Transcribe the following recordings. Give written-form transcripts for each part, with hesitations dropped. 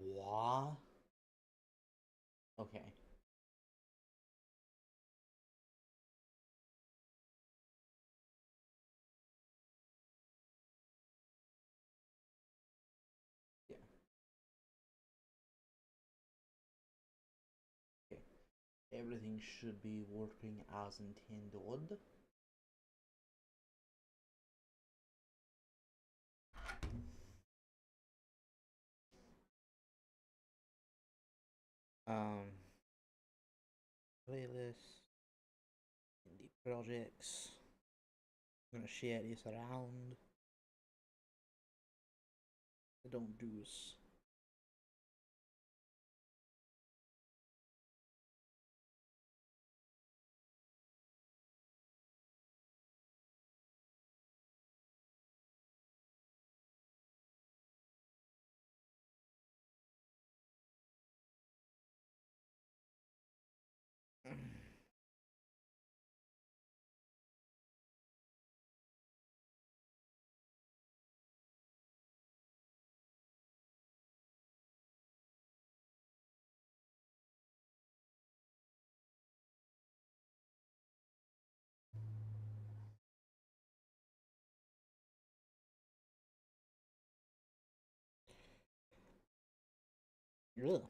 Wah? Okay. Yeah. Okay. Everything should be working as intended. Um, playlist, indie projects. I'm gonna share this around. I don't do this. Ugh.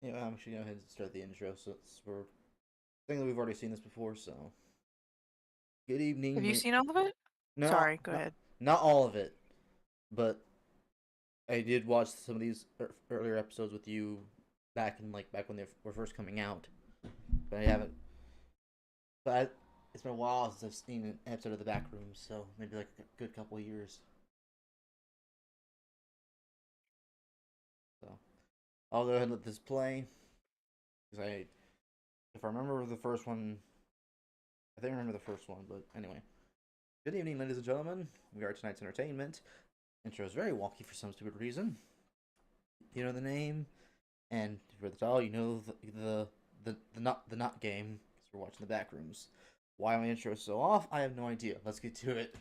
Yeah, I'm actually gonna go ahead and start the intro. So it's for thing that we've already seen this before. So good Have you evening. seen all of it? No, Sorry, go ahead. not all of it, but I did watch some of these earlier episodes with you back when they were first coming out. But I haven't. It's been a while since I've seen an episode of the Backrooms, so maybe like a good couple of years. So I'll go ahead and let this play because if I remember the first one, I think I remember the first one. But anyway, good evening, ladies and gentlemen. We are tonight's entertainment. Intro is very wonky for some stupid reason. You know the name, and for the title, you know the not game because we're watching the Backrooms. Why my intro is so off, I have no idea. Let's get to it.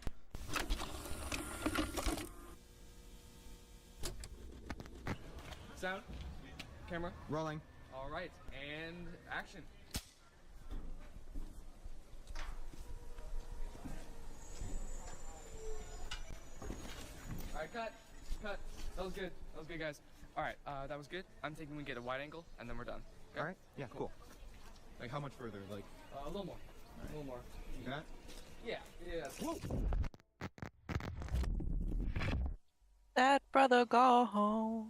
Sound, camera, Rolling. all right, and action. All right, cut. That was good. Guys. All right, that was good. I'm thinking we get a wide angle, and then we're done. Okay? All right. Yeah. Cool. Like how much further? Like A little more. A little more. that? Yeah. Whoa. That brother go home.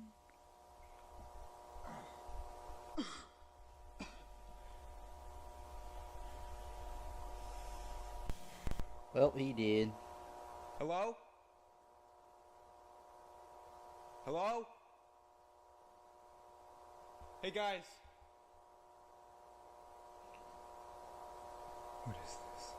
Well, he did. Hello? Hello? Hey guys. What is this?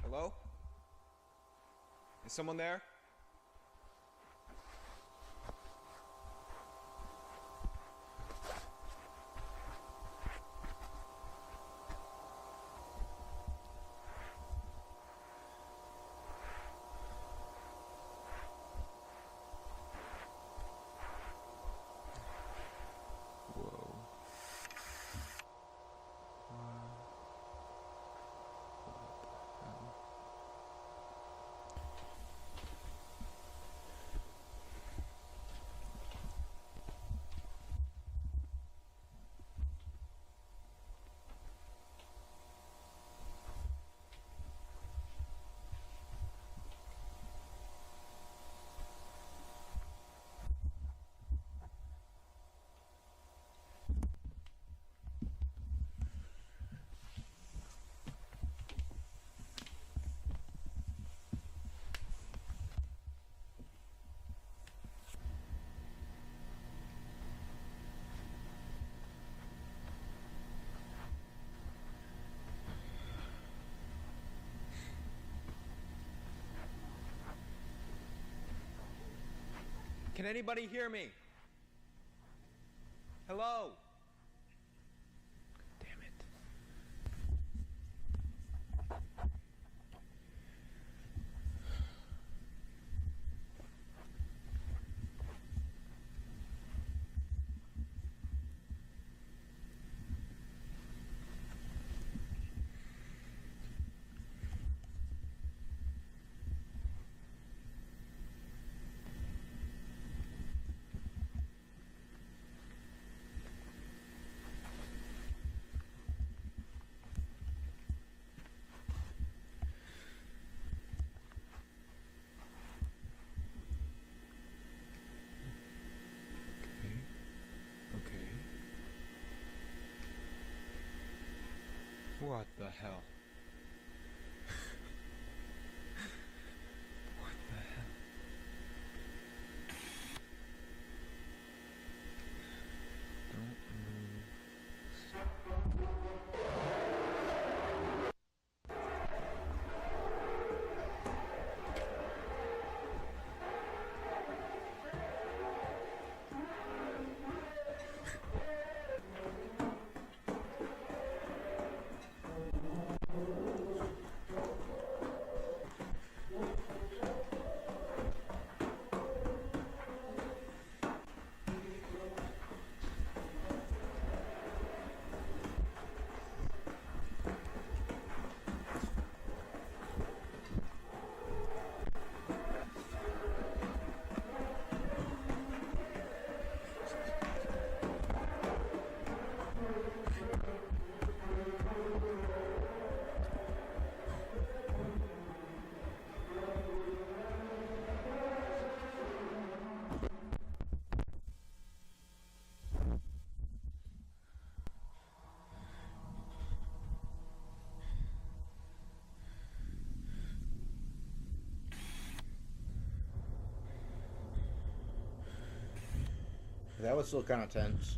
Hello? Is someone there? Whoa. Can anybody hear me? Hello? Damn it. Okay. What the hell? What the hell? Don't move. That was still kind of tense.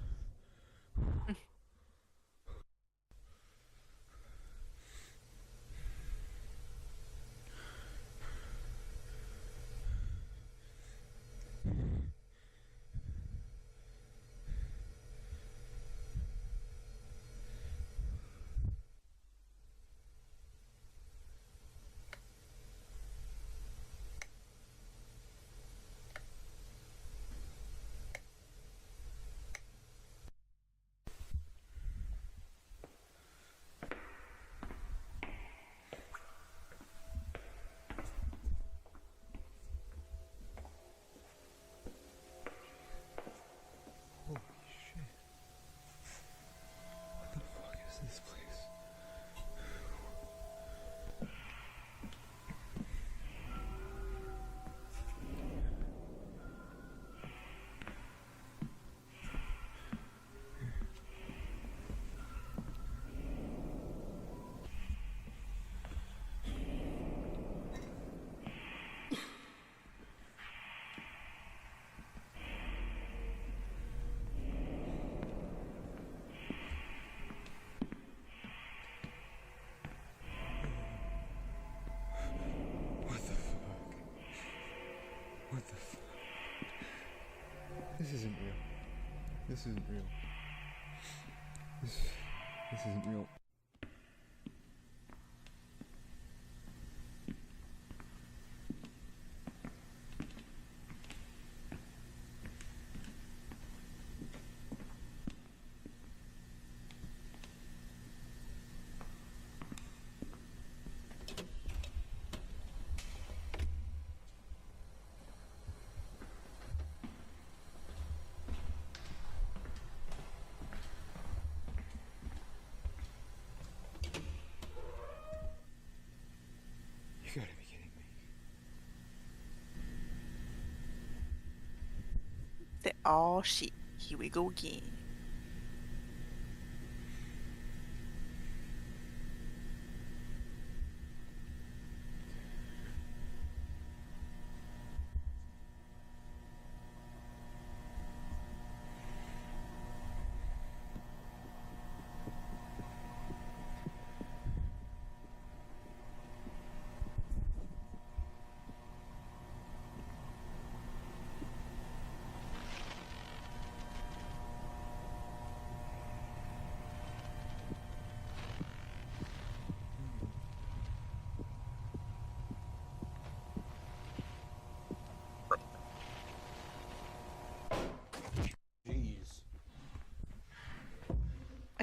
Holy shit. What the fuck is this place? What the fuck? What the fuck? This isn't real. This isn't real. This isn't real. You gotta be kidding me. Oh shit, here we go again.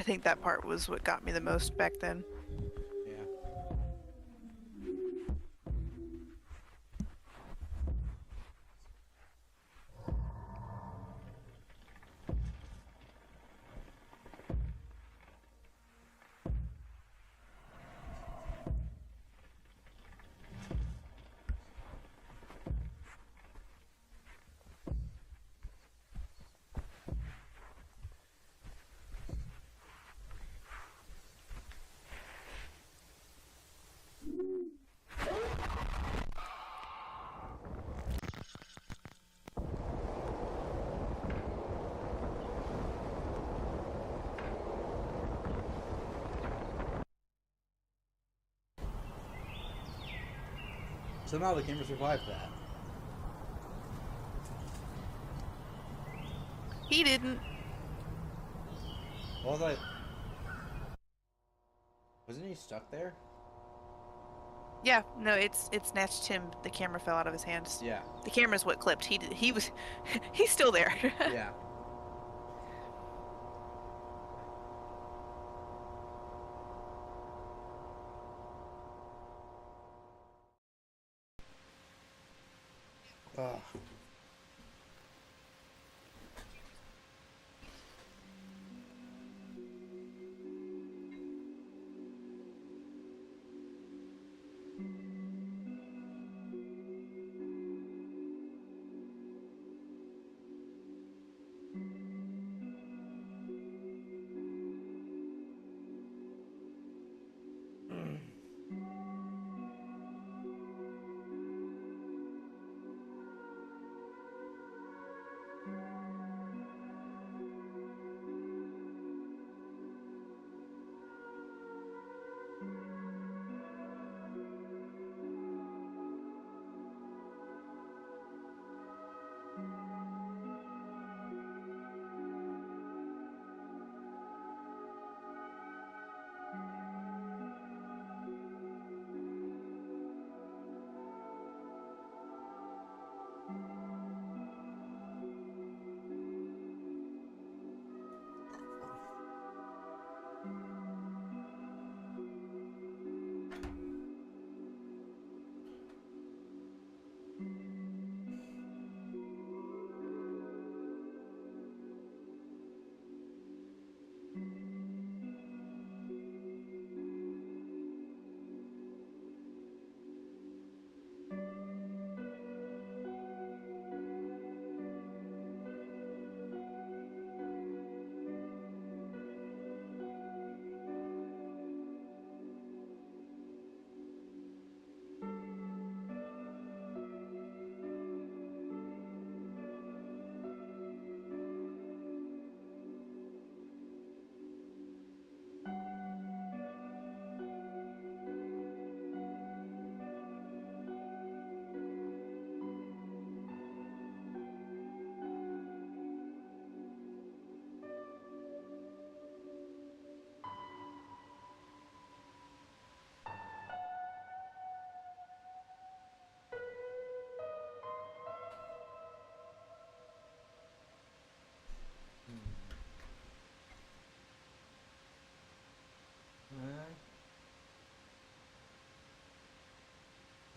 think that part was what got me the most back then. Yeah. Somehow the camera survived that. He didn't. What was I? Wasn't he stuck there? Yeah, no, it snatched him. The camera fell out of his hands. Yeah. The camera's what clipped. He was he's still there. Yeah. Ugh.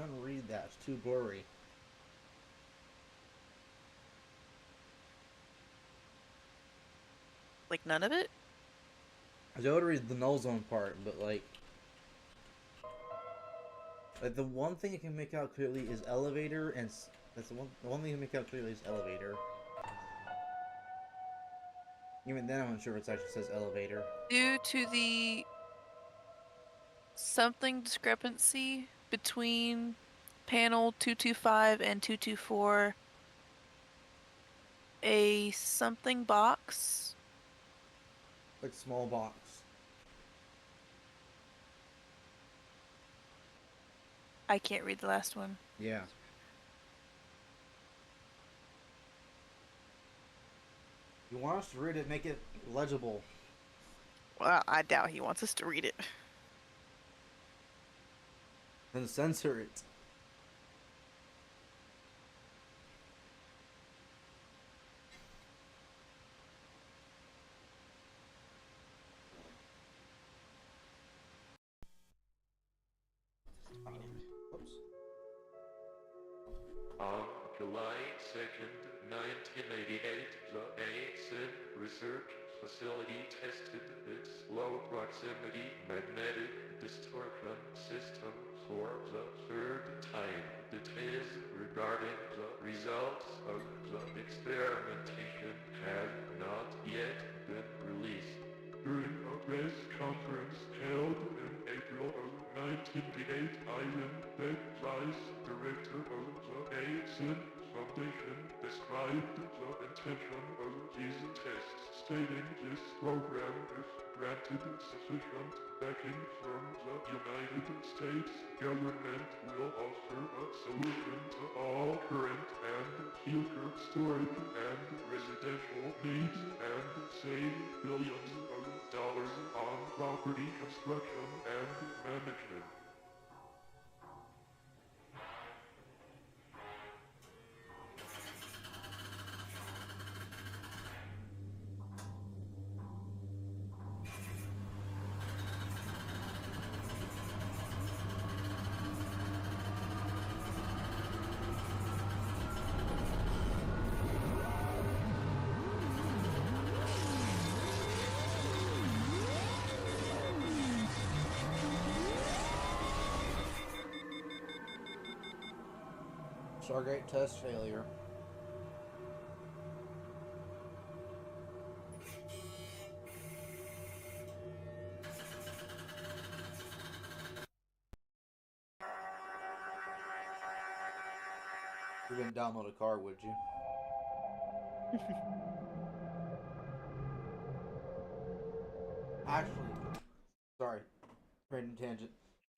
I can't read that. It's too blurry. Like none of it? I was able to read the null zone part, but like the one thing I can make out clearly is elevator, and that's the one thing I can make out clearly is elevator. Even then, I'm not sure if it actually says elevator. Due to the something discrepancy between panel 225 and 224, a something box. Like small box. I can't read the last one. Yeah. You want us to read it, make it legible. Well, I doubt he wants us to read it. Then censor it. On July 2nd, 1988, the Basin Research Facility tested its low proximity magnetic distortion system for the third time. Details regarding the results of the experimentation have not yet been released. During a press conference held in April of 1988, Ivan Beck, Vice Director of the Basin Foundation, described the intention of these tests, stating this program, if granted sufficient backing from the United States government, will offer a solution to all current and future storage and residential needs and save billions of dollars on property construction and management. Stargate test failure. You wouldn't download a car, would you? Actually, sorry, random tangent.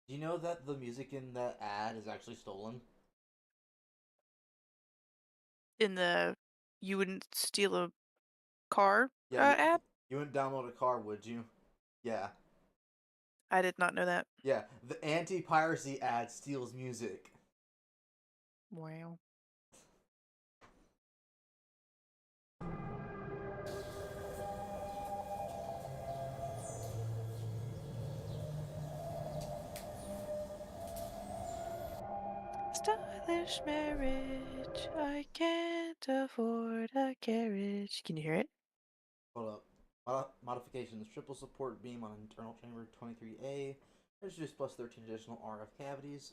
Do you know that the music in that ad is actually stolen? In the you wouldn't steal a car Yeah, ad? you wouldn't download a car, would you? Yeah. I did not know that. Yeah, the anti-piracy ad steals music. Wow. Stylish marriage. I can't afford a carriage. Can you hear it? Hold up. Modifications. Triple support beam on internal chamber 23A. Introduce plus 13 additional RF cavities.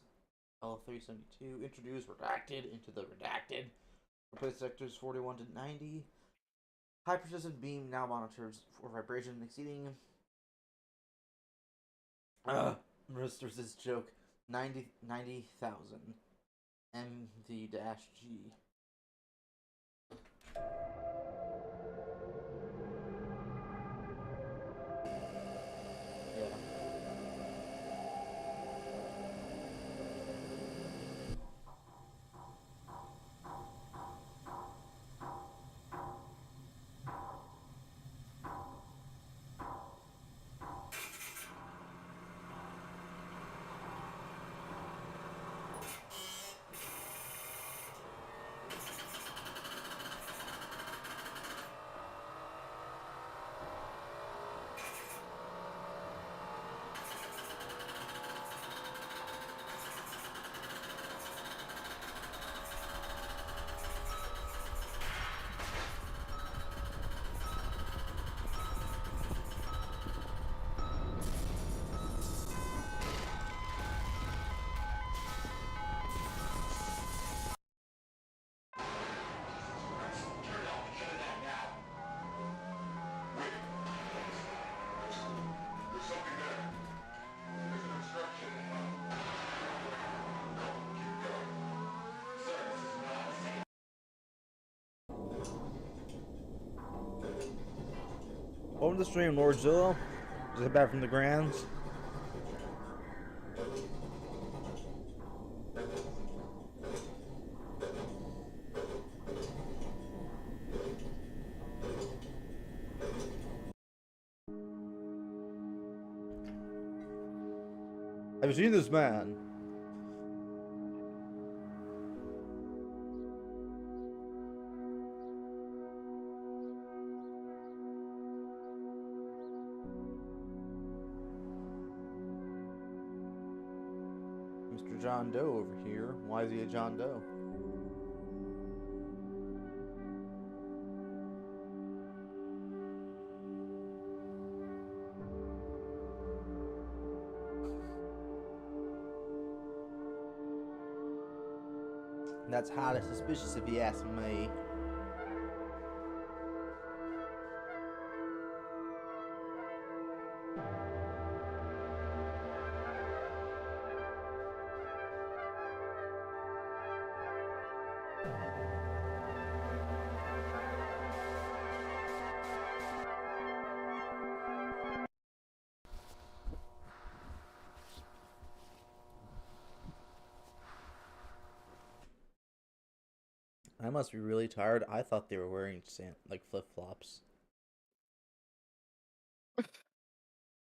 L372. Introduce redacted into the redacted. Replace sectors 41 to 90. High precision beam now monitors for vibration exceeding. Ministers this joke. 90,000. MV-G. Yeah. Welcome to the stream, Lord Zillow. Just back from the Grands. Have you seen this man? Mr. John Doe over here. Why is he a John Doe? That's highly suspicious if you ask me. I must be really tired. I thought they were wearing like flip flops.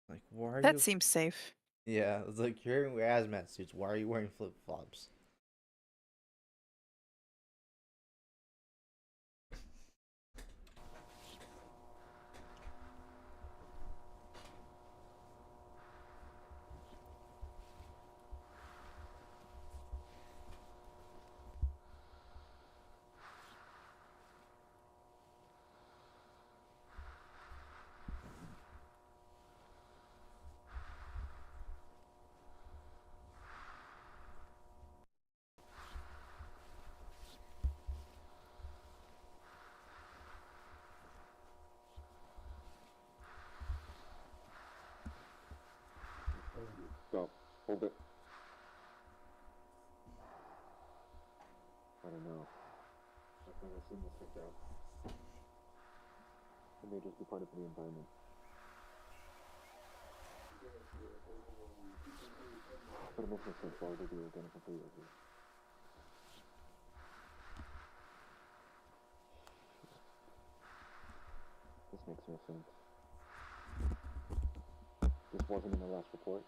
Like, why are That you? seems safe. Yeah, it's like you're wearing hazmat suits. Why are you wearing flip flops? Stop. Hold it. I don't know. I've never seen this before. It may just be part of the environment. But it makes no sense. Why would they do identical for you? This makes no sense. This wasn't in the last report?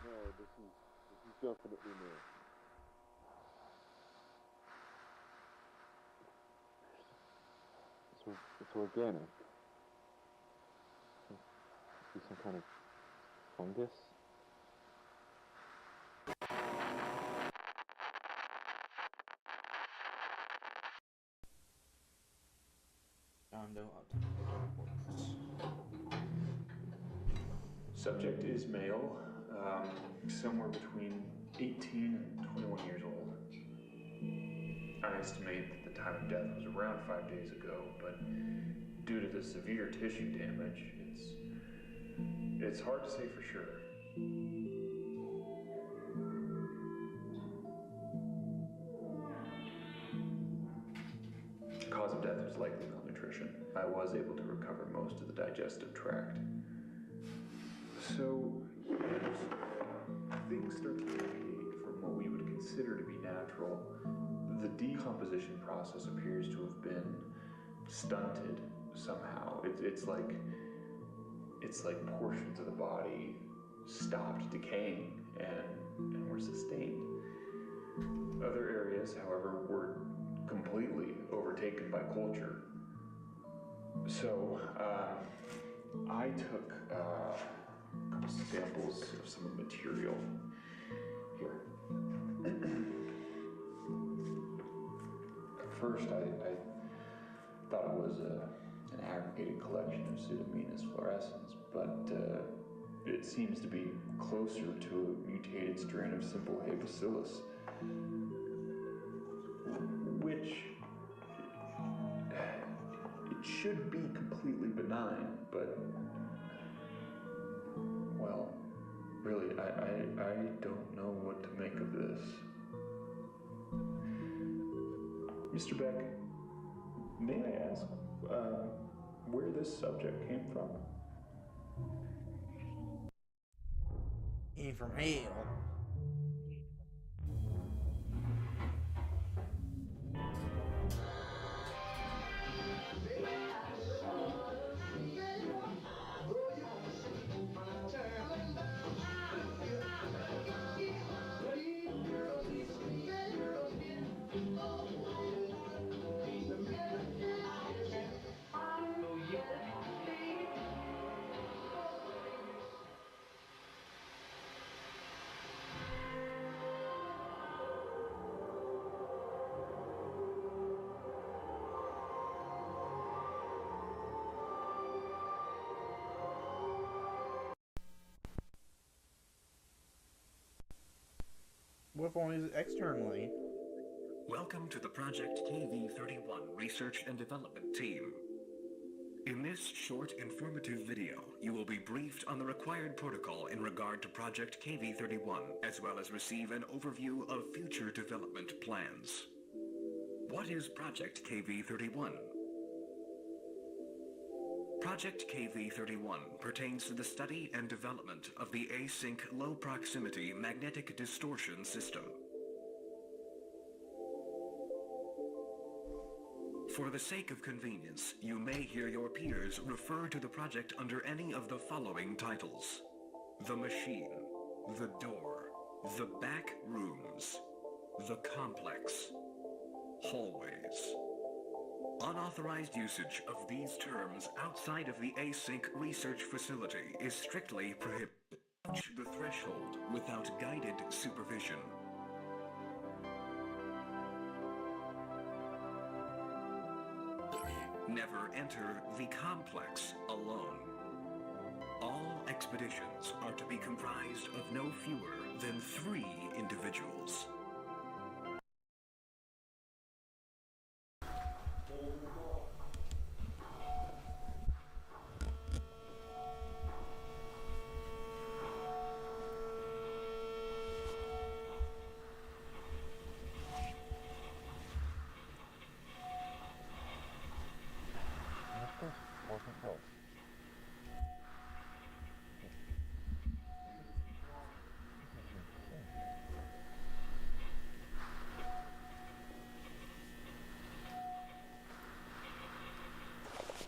No, this is definitely new. It's organic. Must be some kind of fungus? Subject is male, somewhere between 18 and 21 years old. I estimate that the time of death was around 5 days ago, but due to the severe tissue damage, it's hard to say for sure. Cause of death was likely malnutrition. I was able to recover most of the digestive tract. So, as things start to deviate from what we would consider to be natural, the decomposition process appears to have been stunted somehow. It's like portions of the body stopped decaying and were sustained. Other areas, however, were completely overtaken by culture. So, I took a couple samples of some of the material here. At first, I thought it was an aggregated collection of Pseudomonas fluorescens, but it seems to be closer to a mutated strain of simple hay bacillus, which it should be completely benign, but well, really, I don't know what to make of this. Mr. Beck, may I ask where this subject came from? Came from hell. What if only externally? Welcome to the Project KV-31 Research and Development Team. In this short, informative video, you will be briefed on the required protocol in regard to Project KV-31, as well as receive an overview of future development plans. What is Project KV-31? Project KV-31 pertains to the study and development of the async low-proximity magnetic distortion system. For the sake of convenience, you may hear your peers refer to the project under any of the following titles: the machine, the door, the back rooms, the complex, hallways. Unauthorized usage of these terms outside of the async research facility is strictly prohibited. Touch the threshold without guided supervision. Never enter the complex alone. All expeditions are to be comprised of no fewer than 3 individuals.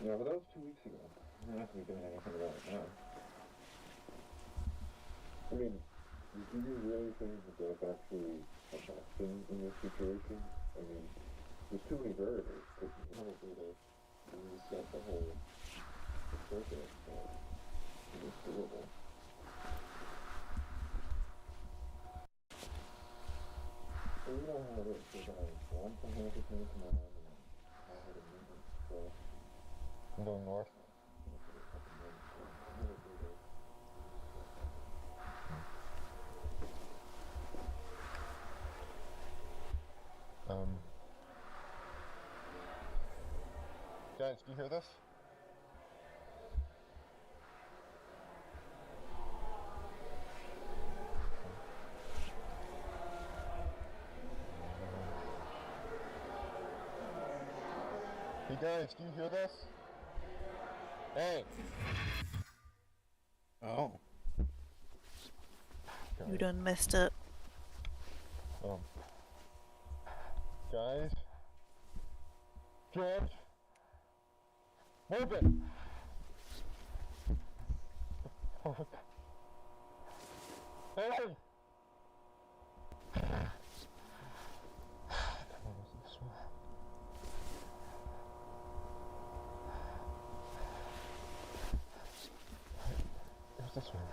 Yeah, but that was 2 weeks ago. I'm not going to be doing anything about it now. I mean, do you really think that that's actually a bad thing in this situation? I mean, there's too many variables. Because probably to reset the whole circuit, it's doable. So you know how it is. There's one from here to come on, and then I had a movement, so I'm going north. Guys, do you hear this? Hey guys, do you hear this? Hey! Oh. You done messed up. Guys? George? Move it! Hey! Where's this one?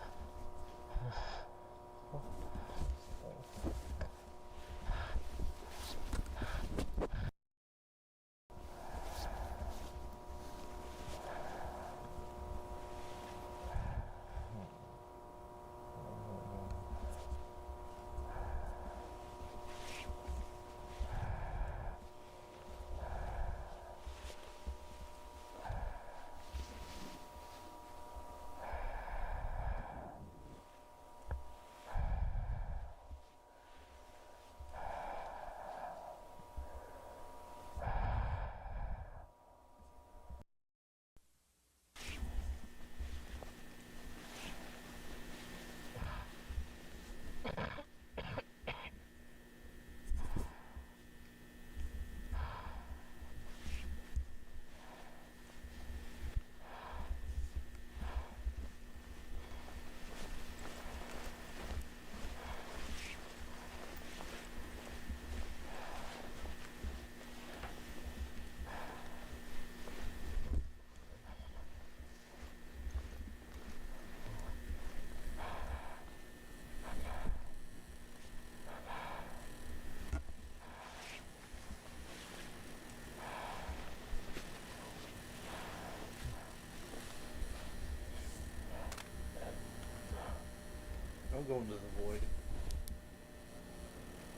Don't go into the void.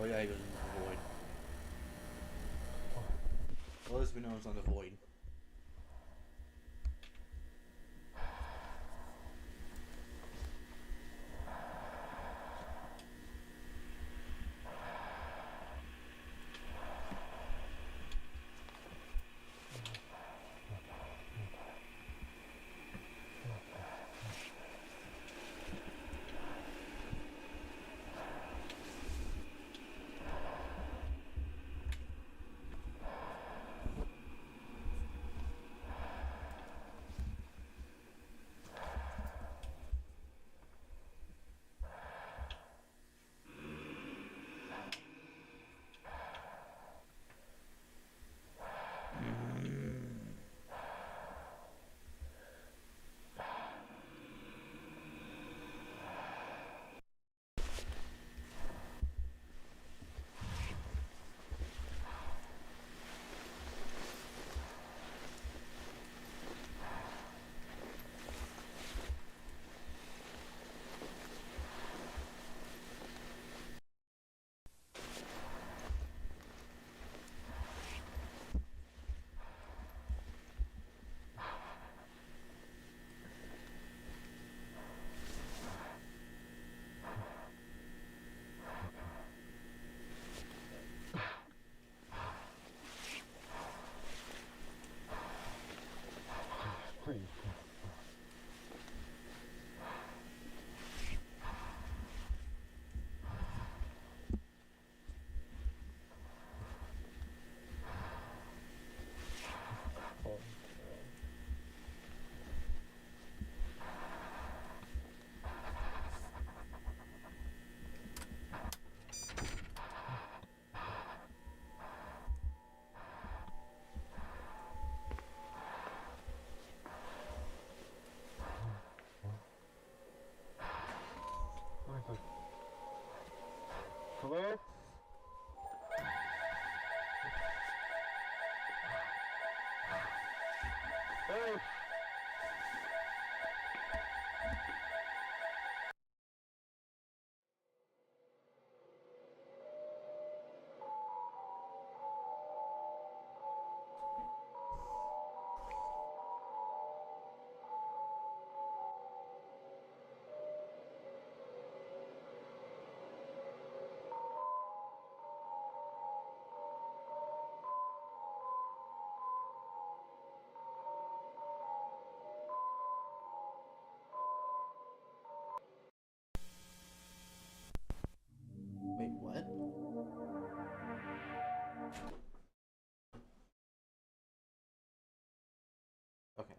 Oh yeah, he goes into the void. Well, this we know it's on the void. Please. Hello? Hey! Wait, what? Okay.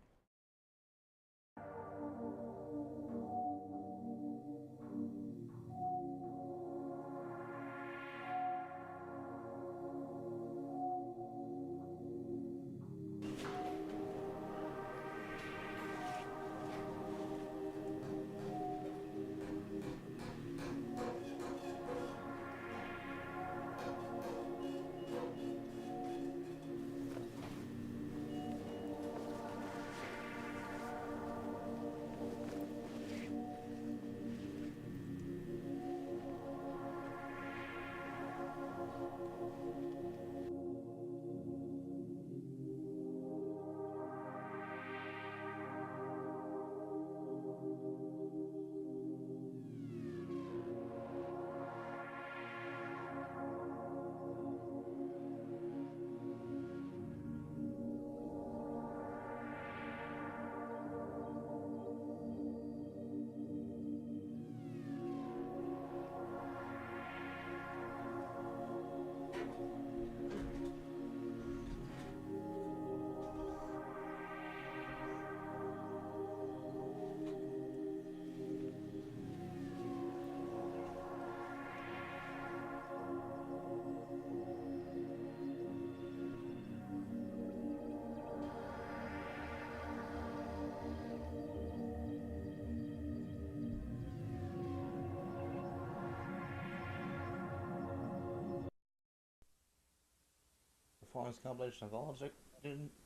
The following is a compilation of all object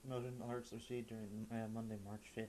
noted alerts received during Monday, March 5th.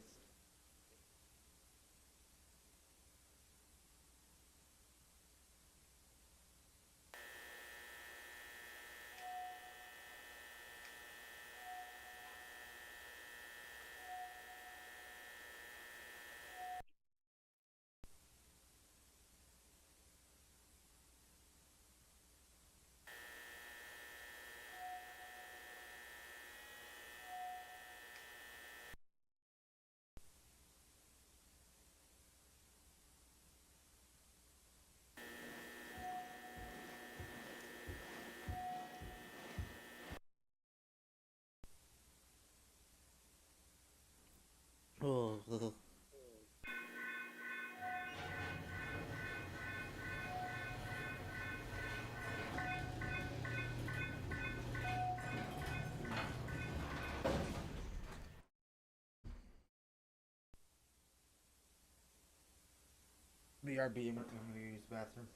BRB. I'm gonna use the bathroom.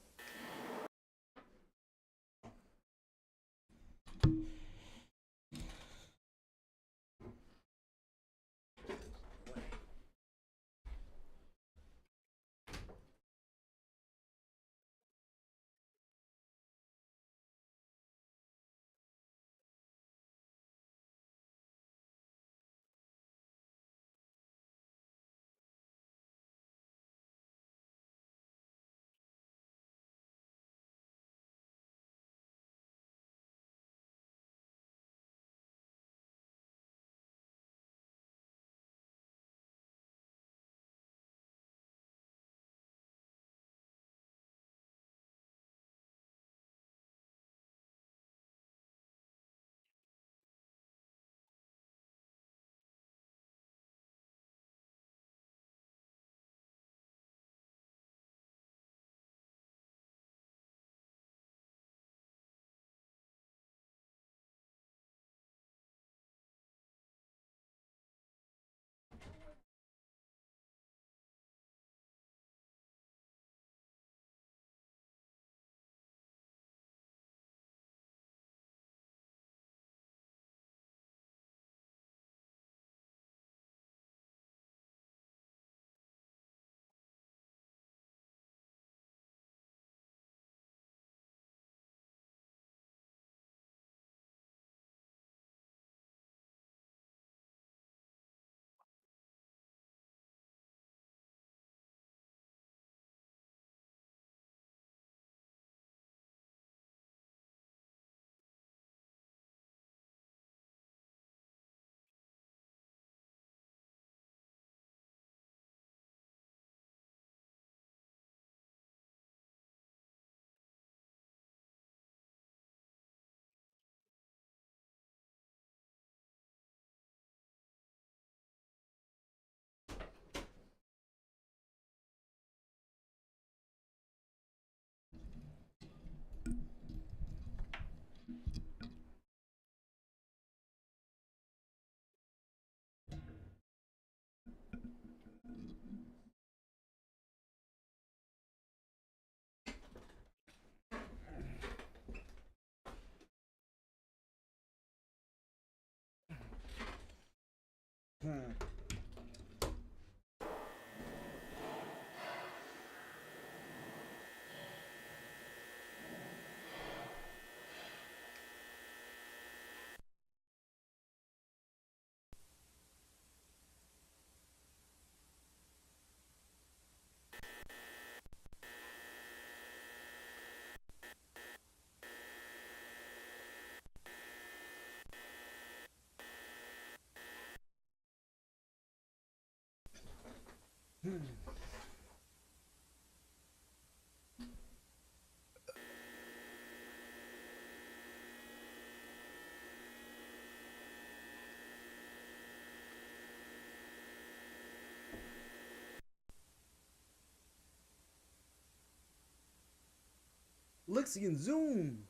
Lixie and Zoom.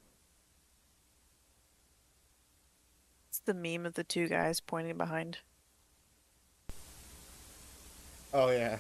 It's the meme of the two guys pointing behind. Oh yeah.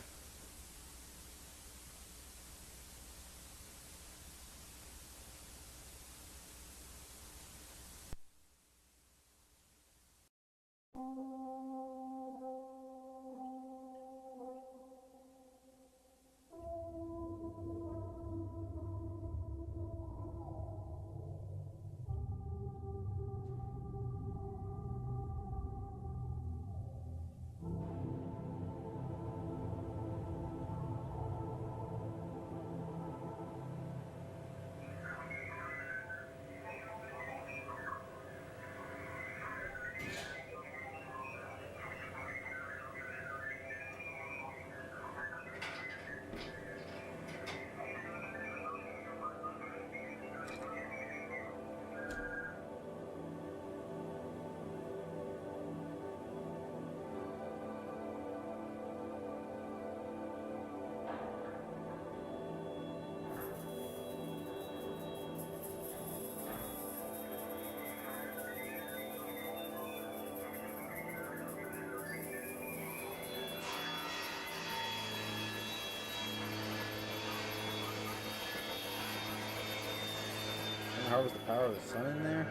harvest the power of the sun in there?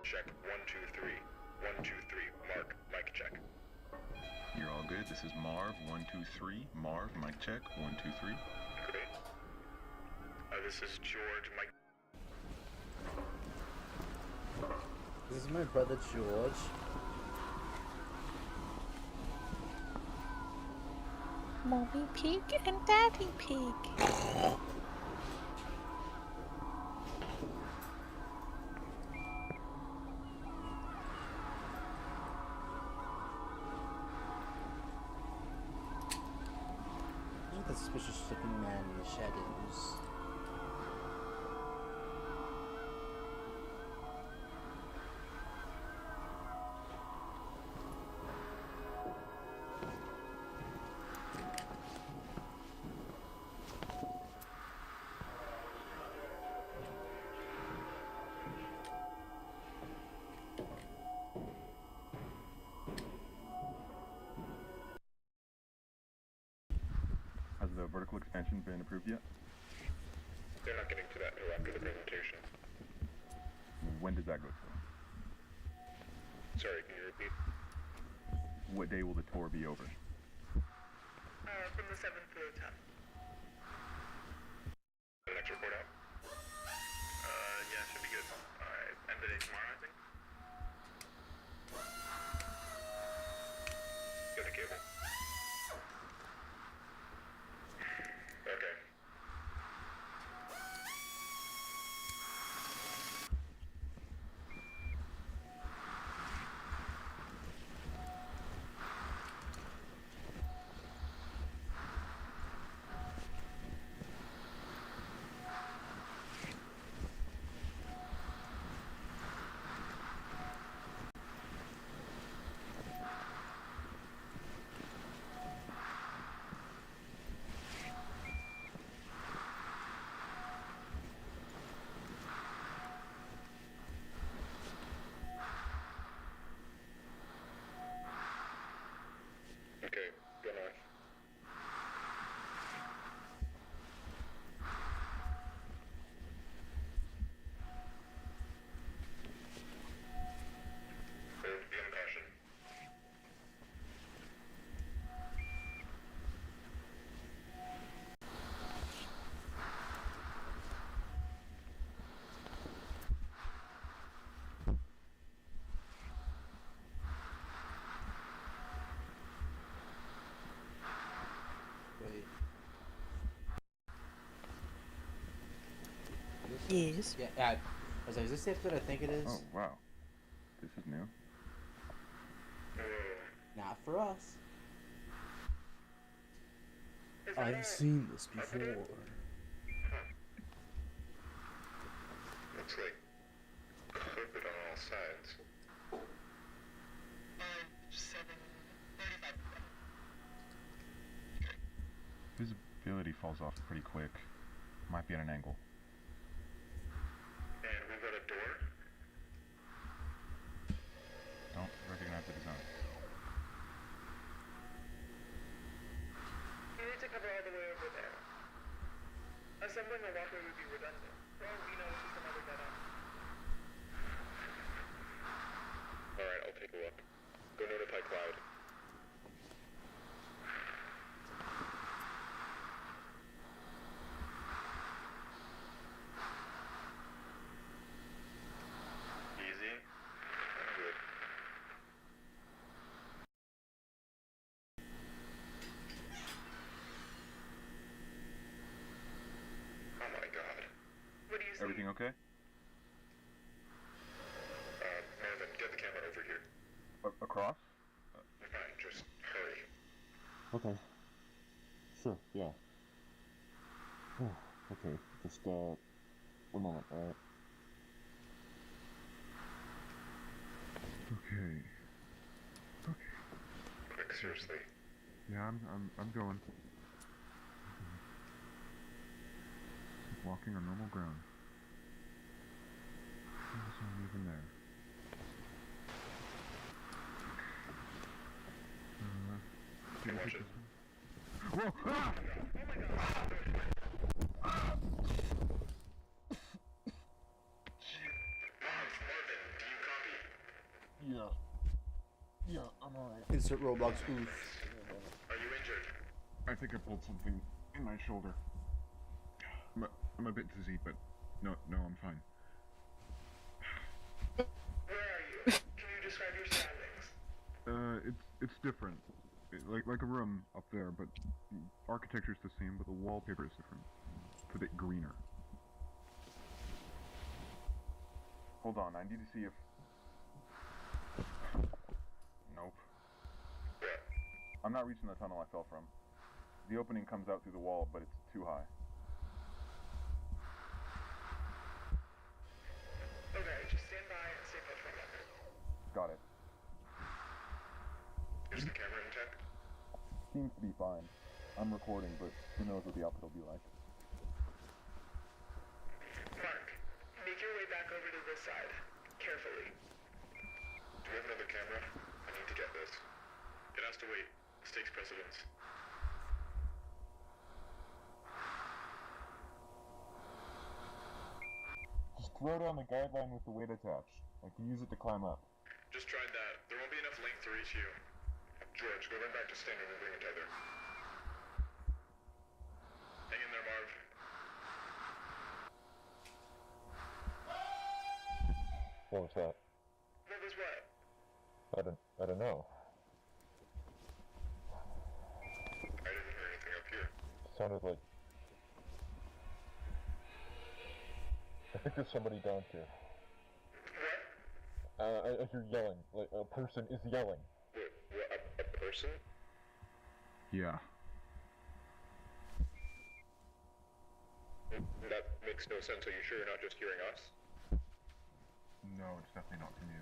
Check 1 2 3. 1 2 3. Mark. Mic check. You're all good. This is Marv. 1 2 3. Marv. Mic check. 1 2 3. Great. This is George. Mic. This is my brother George. Mommy pig and daddy pig. Look at the suspicious looking man in the shadows. Has the vertical expansion been approved yet? They're not getting to that until after the presentation. When does that go through? Sorry, can you repeat? What day will the tour be over? From the 7th to the 10th. The next report out? Yeah, should be good. Alright, end the day tomorrow, I think. Get the cable. Okay. Okay, go north. Be on caution. Wait. Yes. Yeah, I was like, is this the episode I think it is? Oh, wow. This is new. Not for us. Is that I've seen this before. Looks like carpet on all sides. 7:35. Visibility falls off pretty quick. Might be at an angle. And we've got a door. Don't recognize the design. You need to cover all the way over there. Assembling a walkway would be redundant. For all we know, it's just okay? Marvin, get the camera over here. Across? Fine, just hurry. Okay. Sure, yeah. Okay, just, 1 moment, alright? Okay. Quick, seriously. Yeah, I'm going. Just walking on normal ground. There's no one even there. Okay, watch it. Whoa! Ah! Marvin, do you copy? Yeah, I'm alright. Insert Roblox oof. Are you injured? I think I pulled something in my shoulder. I'm a bit dizzy, but no, I'm fine. Where are you? Can you describe your surroundings? It's different. Like a room up there, but the architecture's the same, but the wallpaper is different. It's a bit greener. Hold on, I need to see if... Nope. I'm not reaching the tunnel I fell from. The opening comes out through the wall, but it's too high. Okay, just stand by and stay put for a moment. Got it. Is the camera intact? Seems to be fine. I'm recording, but who knows what the output will be like. Mark, make your way back over to this side. Carefully. Do we have another camera? I need to get this. It has to wait. This takes precedence. Just throw it on the guideline with the weight attached. I can use it to climb up. Just tried that. There won't be enough length to reach you. George, go right back to standard and bring a tether. Hang in there, Marv. What was that? What was what? I don't know. I didn't hear anything up here. Sounded like... I think there's somebody down here. What? I hear yelling. Like, a person is yelling. What, a person? Yeah. That makes no sense. Are you sure you're not just hearing us? No, it's definitely not from you.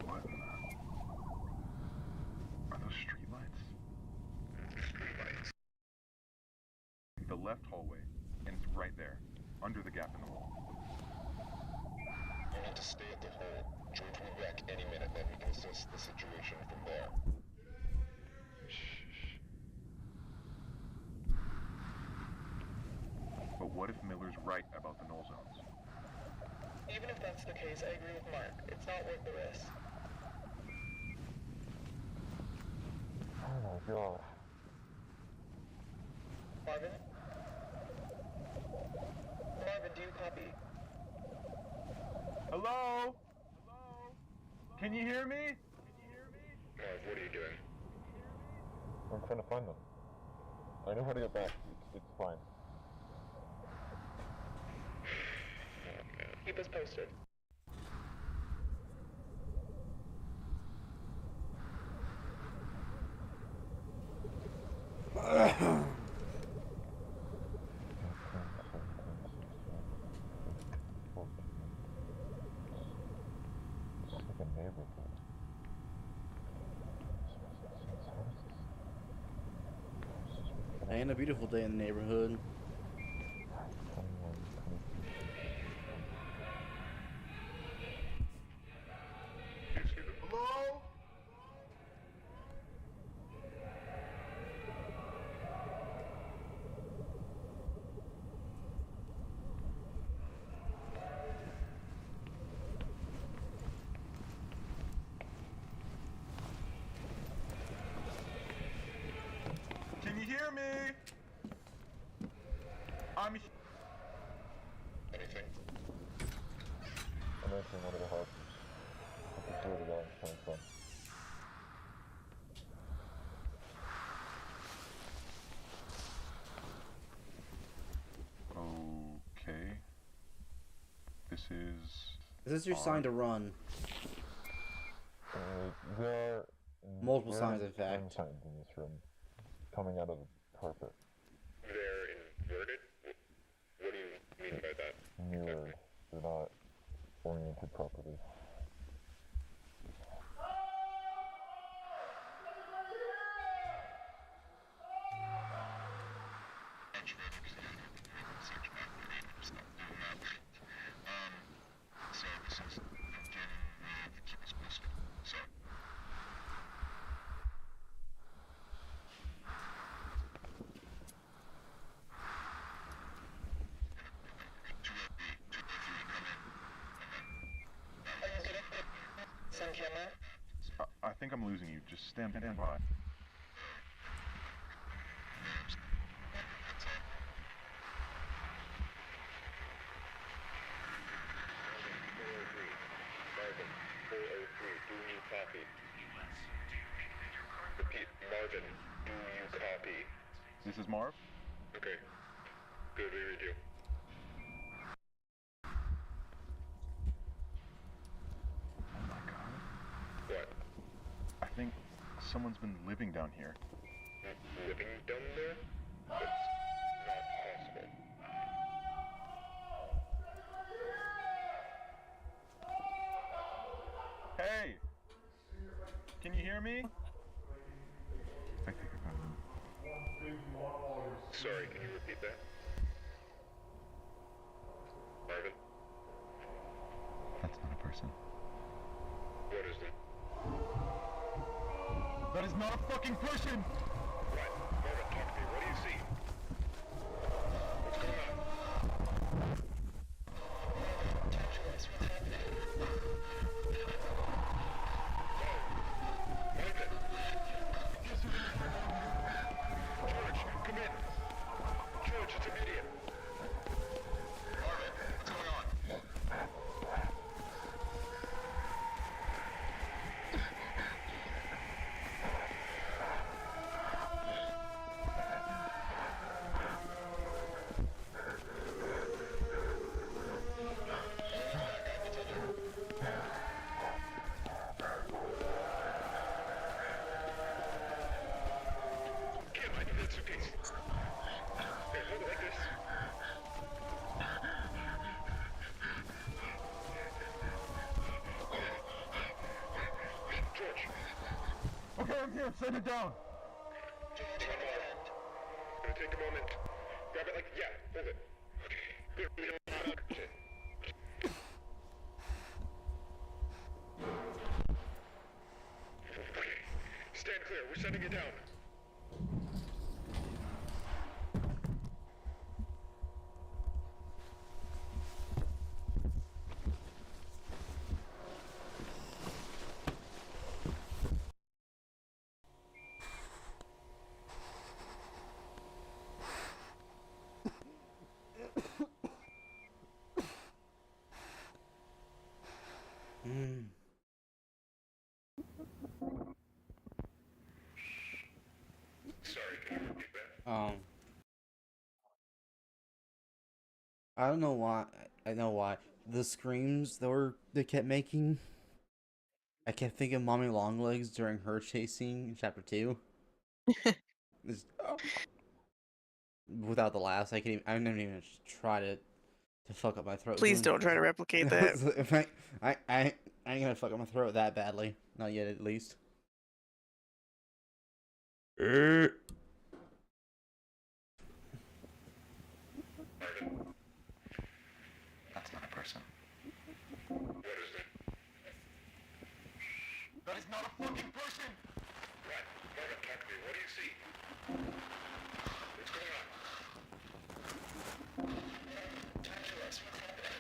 What? Are those streetlights? Streetlights. The left hallway ends right there, under the gap in the wall. You need to stay at the hole. George will wreck any minute, then we can assess the situation from there. But what if Miller's right about the null zones? Even if that's the case, I agree with Mark. It's not worth the risk. Oh my god. Marvin? Marvin, do you copy? Hello? Can you hear me? Marv, what are you doing? I'm trying to find them. I know how to get back. It's fine. Keep us posted. It's like a neighborhood. Ain't a beautiful day in the neighborhood. Hello? Anything? I'm entering one of the houses. I can see where the yelling's coming from. Okay. This is... Is this your sign to run? There are multiple signs, in fact. signs in this room coming out of the carpet. They're inverted? What do you mean by that? Mirrored. They're not oriented properly. I think I'm losing you. Just stand by. Marvin, 403, do you copy? Repeat, Marvin, do you copy? This is Marv? Okay. Good, we read you. Oh my god. What? I think someone's been living down here. Living down there? That's not possible. Hey! Can you hear me? I think I got him. Sorry, can you repeat that? Marvin? That's not a person. What is it? That is not a fucking person! What? Marvin, talk to me. What do you see? What's going on? George, come in. George, it's immediate. Marvin, what's going on? Kim, I need that suitcase. Here, hold it like this. George. Okay, I'm here. Send it down. Gonna take a moment. Grab it like, yeah, hold it. Okay. Good, we don't have shit. Okay. Stand clear, we're sending it down. Sorry, can you repeat that? I don't know why. I know why. The screams they kept making. I kept thinking Mommy Longlegs during her chase scene in chapter 2. Without the laughs, I didn't even try to fuck up my throat. Please don't try to replicate that. If I ain't gonna fuck up my throat that badly. Not yet, at least. That's not a person. What is it? That is not a fucking person! What? Marvin, talk to me. What do you see? What's going on? Talk to us. What's happening?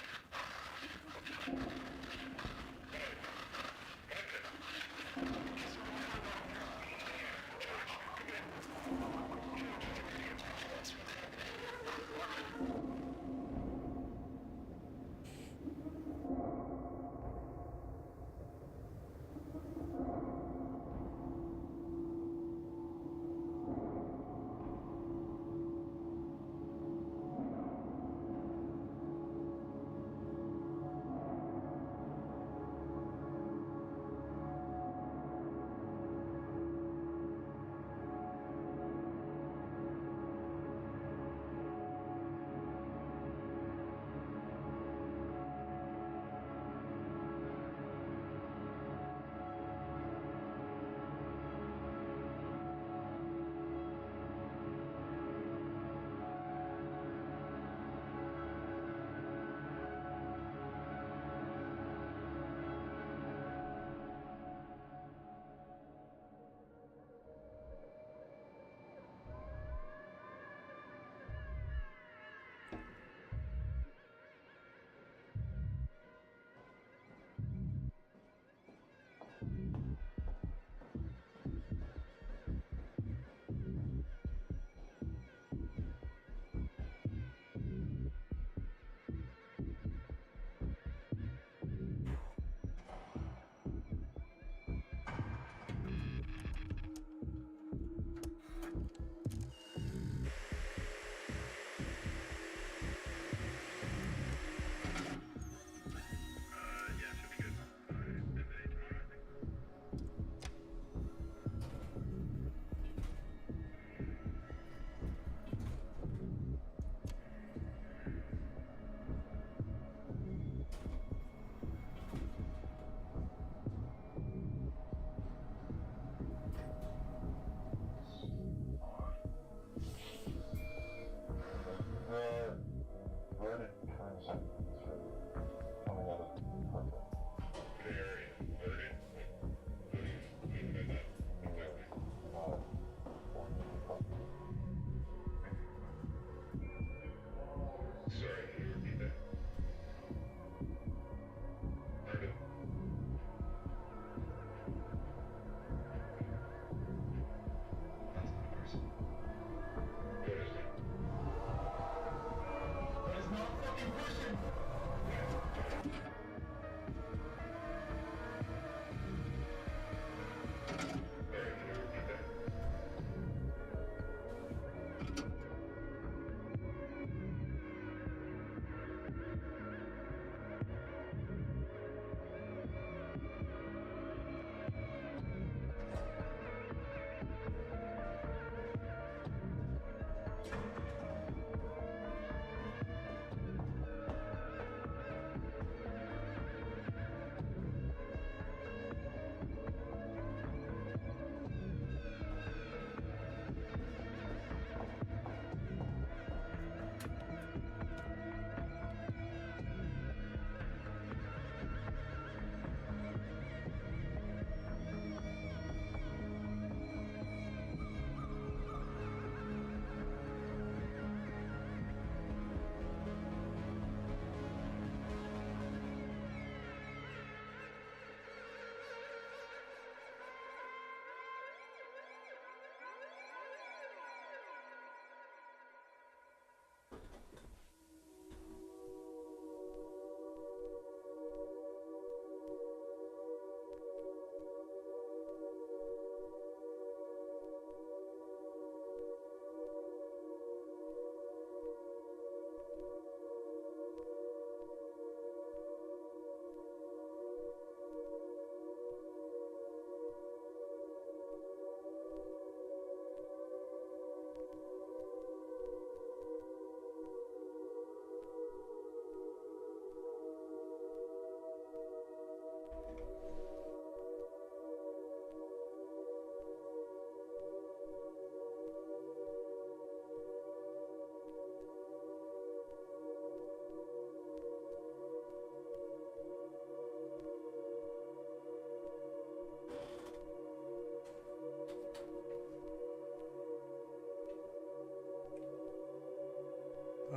Marvin. George, come in.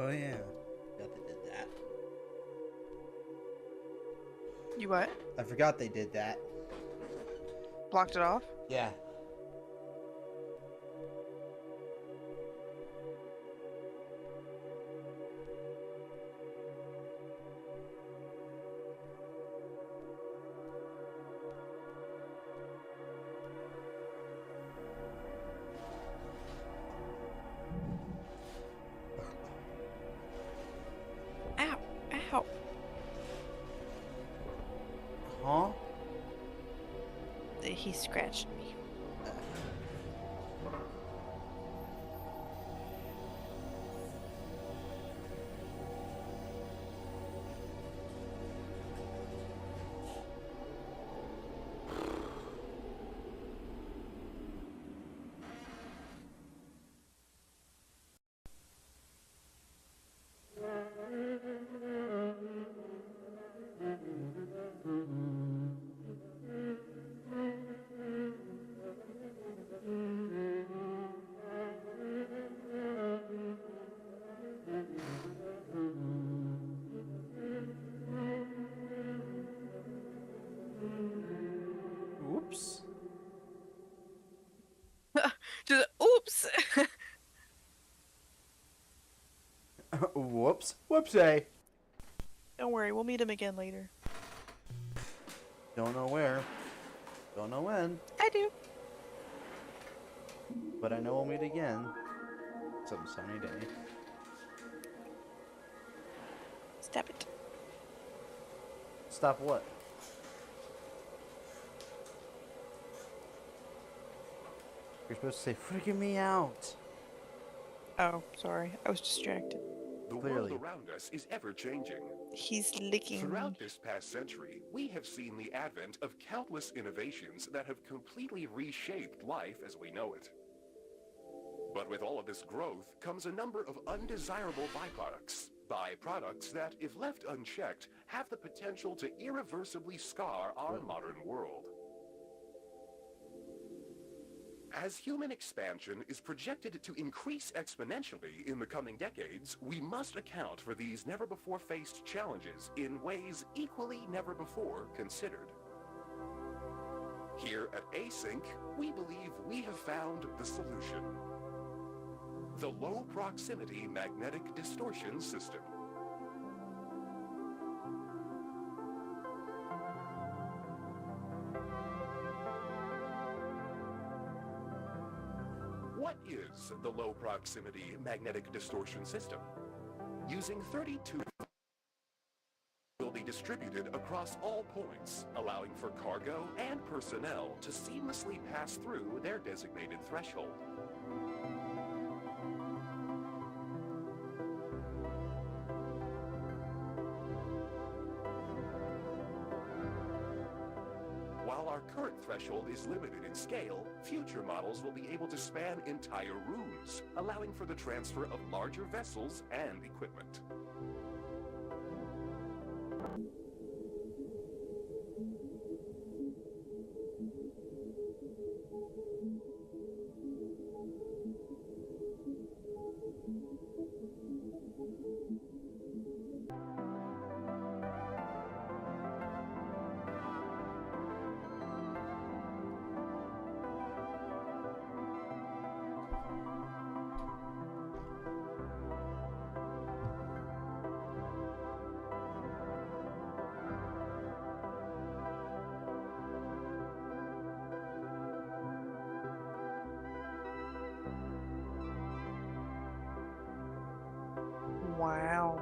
Oh yeah. Forgot they did that. You what? I forgot they did that. Blocked it off? Yeah. Ow! Ow! Huh? He scratched me. Oops. Just oops. Whoops. Whoopsie. Don't worry, we'll meet him again later. Don't know where. Don't know when. I do. But I know we'll meet again. Some sunny day. Stop it. Stop what? You're supposed to say, freaking me out. Oh, sorry. I was distracted. The Clearly. world around us is ever changing. He's licking Throughout me. this past century, we have seen the advent of countless innovations that have completely reshaped life as we know it. But with all of this growth comes a number of undesirable byproducts. Byproducts that, if left unchecked, have the potential to irreversibly scar our modern world. As human expansion is projected to increase exponentially in the coming decades, we must account for these never-before-faced challenges in ways equally never before considered. Here at Async, we believe we have found the solution. The Low Proximity Magnetic Distortion System. What is the Low Proximity Magnetic Distortion System? Using 32 will be distributed across all points, allowing for cargo and personnel to seamlessly pass through their designated threshold. While our current threshold is limited in scale, future models will be able to span entire rooms, allowing for the transfer of larger vessels and equipment. Wow.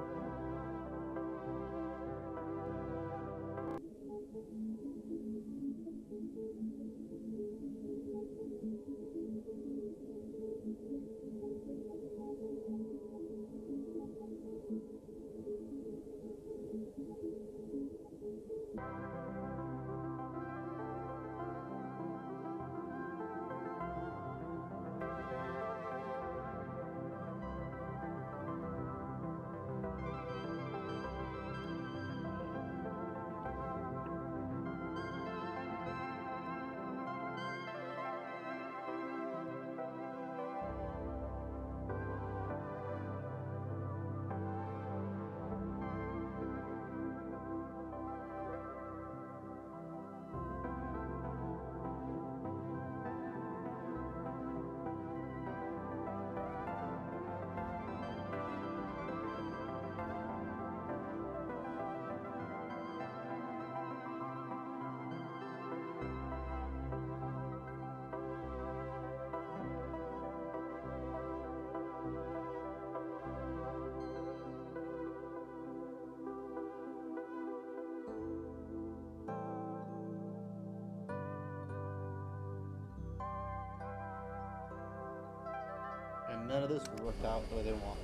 none of this will work out the way they want.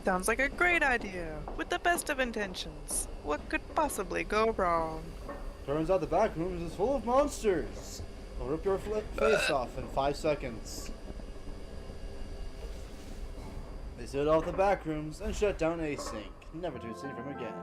Sounds like a great idea, with the best of intentions. What could possibly go wrong? Turns out the Backrooms is full of monsters. They'll rip your face off in 5 seconds. They sealed off the Backrooms and shut down Async, never to be seen from again.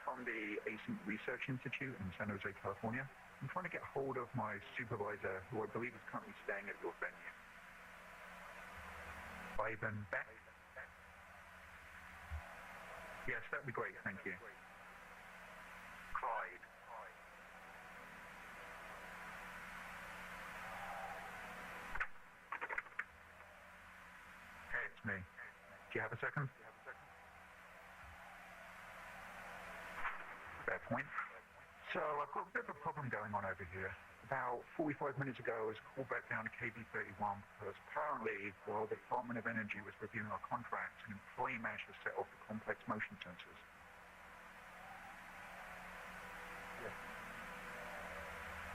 From the Async Research Institute in San Jose, California. I'm trying to get hold of my supervisor, who I believe is currently staying at your venue. Ivan Beck? Yes, that'd be great, thank you. Clyde. Hey, it's me. Do you have a second? Fair point. So I've got a bit of a problem going on over here. About 45 minutes ago, I was called back down to KB31 because apparently, while the Department of Energy was reviewing our contracts, an employee managed to set off the complex motion sensors. Yes.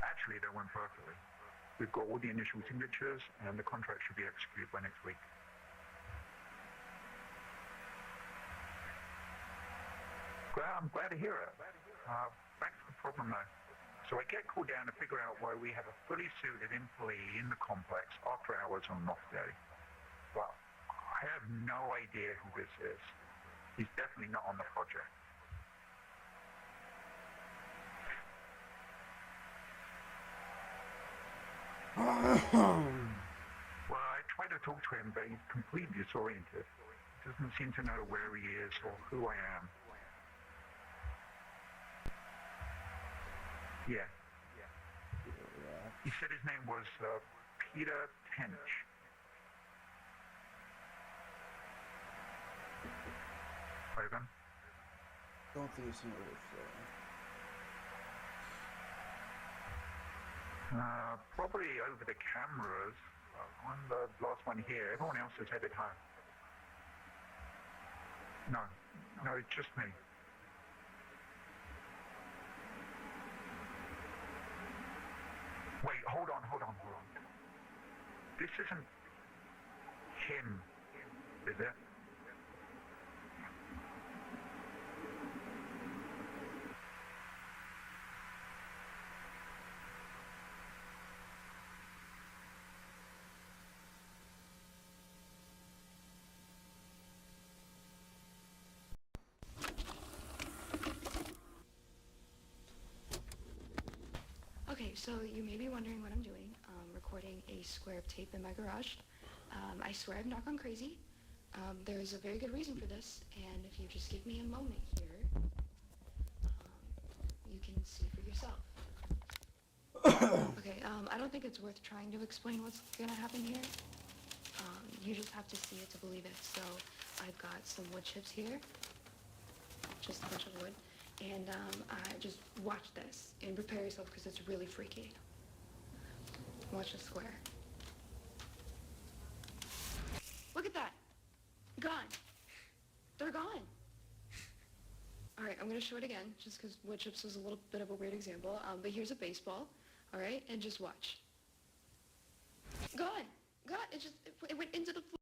Actually, that went perfectly. We've got all the initial signatures, and the contract should be executed by next week. Well, I'm glad to hear it. Back to the problem, though. So I get called down to figure out why we have a fully suited employee in the complex after hours on an off day. Well, I have no idea who this is. He's definitely not on the project. Well, I try to talk to him, but he's completely disoriented. He doesn't seem to know where he is or who I am. Yeah. He said his name was Peter Tench. Ivan? Don't think you've seen it before. Probably over the cameras. I'm the last one here. Everyone else is headed home. No, it's just me. Wait, hold on. This isn't him, is it? Okay, so you may be wondering what I'm doing. Recording a square of tape in my garage. I swear I've not gone crazy. There's a very good reason for this, and if you just give me a moment here, you can see for yourself. Okay, I don't think it's worth trying to explain what's gonna happen here. You just have to see it to believe it. So I've got some wood chips here, just a bunch of wood. And just watch this and prepare yourself because it's really freaky. Watch the square. Look at that. Gone. They're gone. All right, I'm going to show it again just because wood chips was a little bit of a weird example. But here's a baseball. All right, and just watch. Gone. It went into the floor.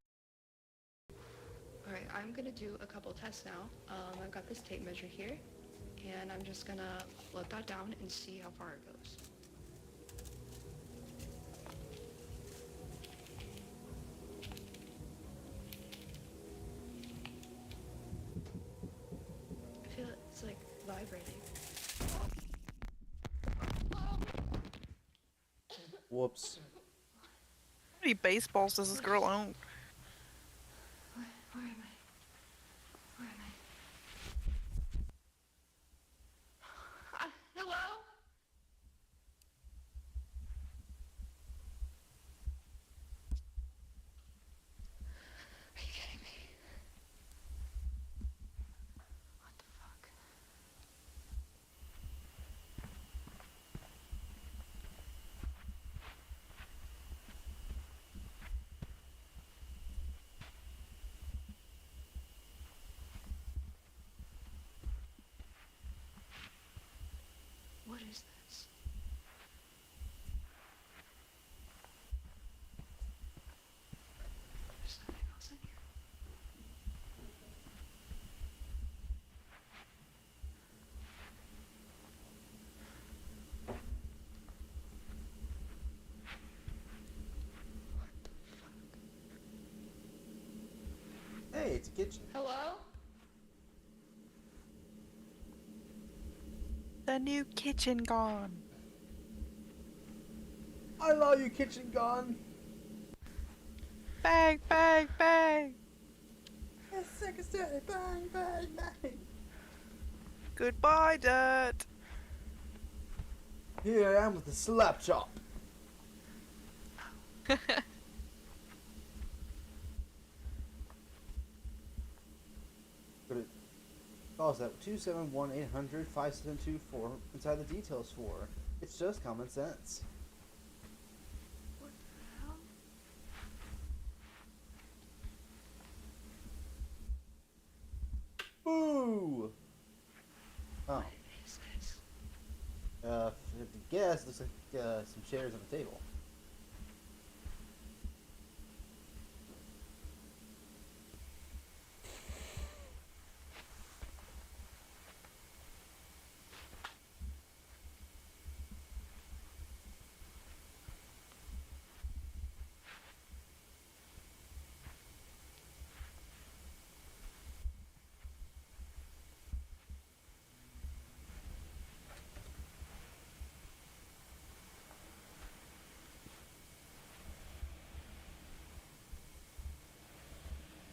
All right, I'm going to do a couple tests now. I've got this tape measure here. And I'm just gonna let that down and see how far it goes. I feel it's like vibrating. Whoops. How many baseballs does this girl own? Where am I? Hello? Are you kidding me? What the fuck? What is this? There's nothing else in here. Hey, it's a kitchen. Hello? The new kitchen gone. I love you, kitchen gone. Bang, bang, bang. Yes, second step. Bang, bang, bang. Goodbye, dirt. Here I am with the slap chop. Call us at 271-800-5724 inside the details for. It's just common sense. Oh. What is this? If you have to guess, looks like some chairs on the table.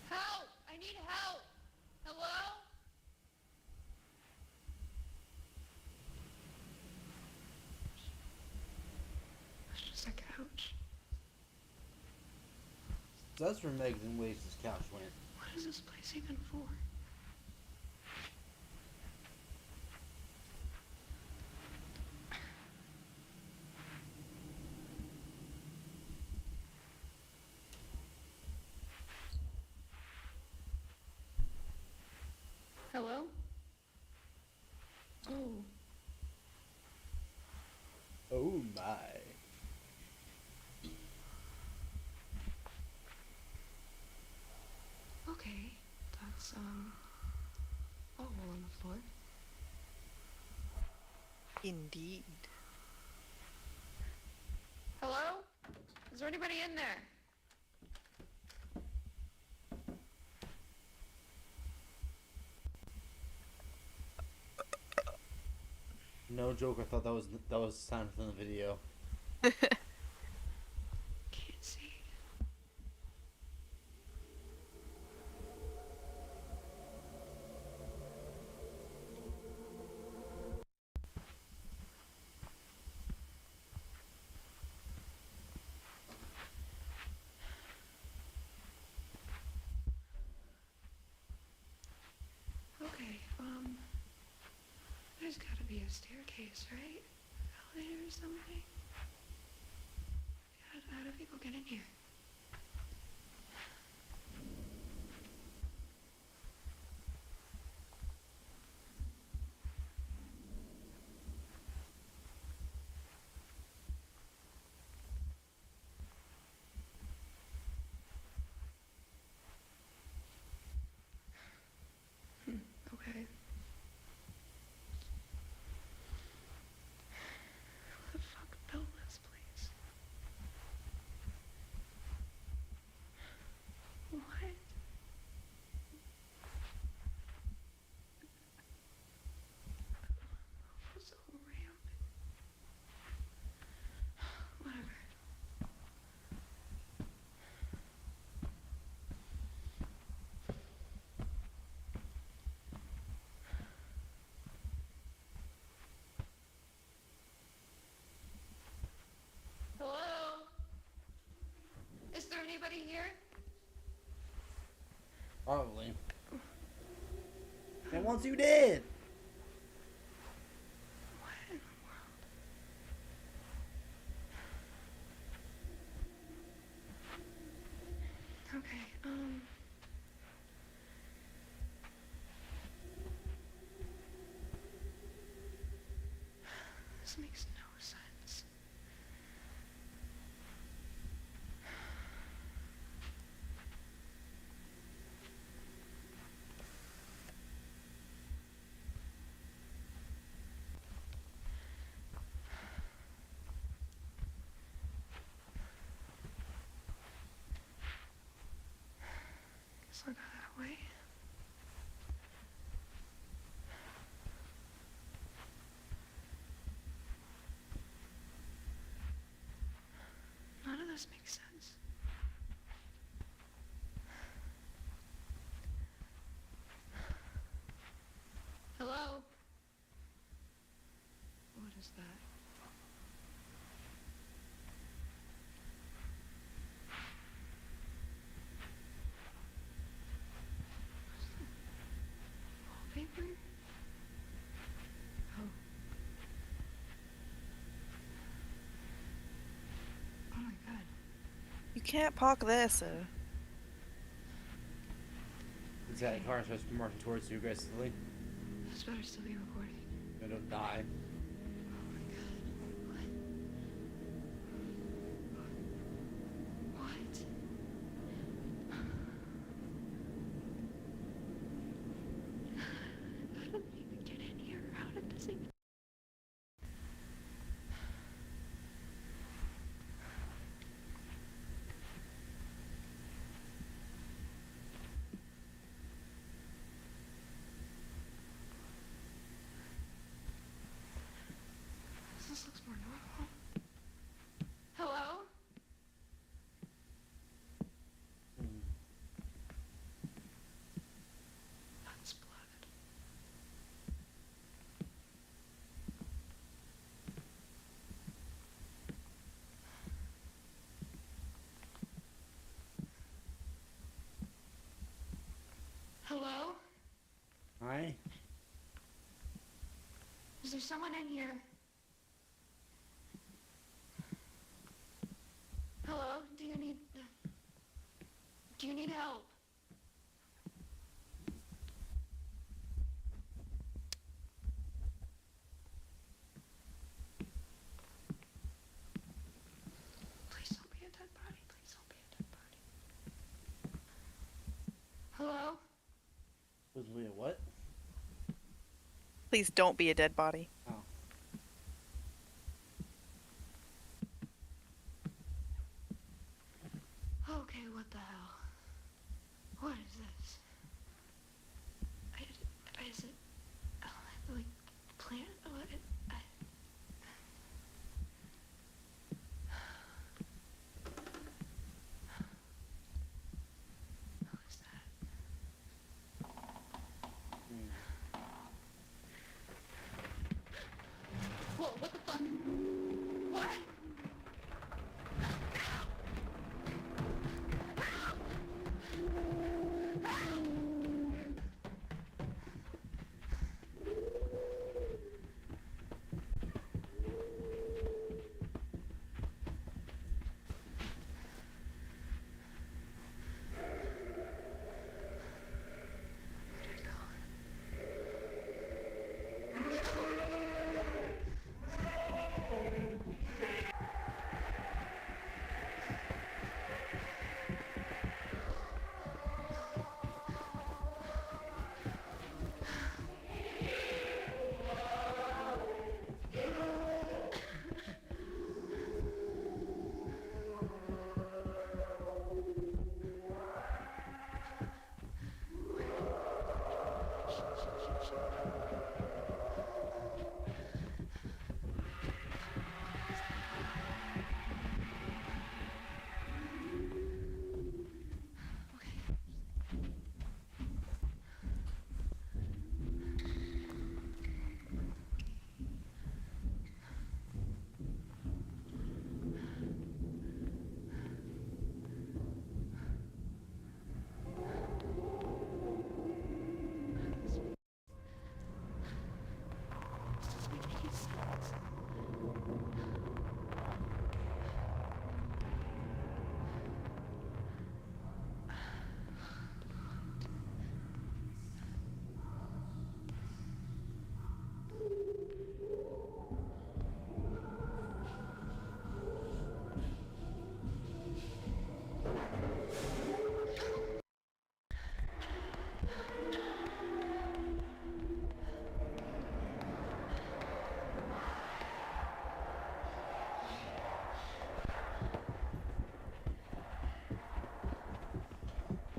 Help! I need help! Hello? It's just a couch. So that's where Megs and Waves' couch went. What is this place even for? Hello? Oh. Oh my. Okay. That's, a hole on the floor. Indeed. Hello? Is there anybody in there? No joke, I thought that was sound from the video. Can't see. Okay, there's gotta be a staircase, right? Elevator or something? How do people get in here? Okay. Who the fuck built this place? What? So rampant. Whatever. Hello? Is there anybody here? Probably. And once you did! What in the world? Okay, this makes no sense. Guess I'll go that way. None of this makes sense. Hello? What is that? Wallpaper? Oh. Oh my god. You can't park there, sir. Exactly, car starts marching towards you aggressively. This better still be recording. I don't die. What? How did we even get in here? How did this even... This looks more normal. Hello? That's blood. Hello? Hi. Is there someone in here? Hello? Do you need help? Please don't be a dead body. Please don't be a dead body. Hello? Was Leah what? Please don't be a dead body. Oh. Okay, what the hell? What is this? Is it like plant? What? Who is that? Whoa, what the fuck? What?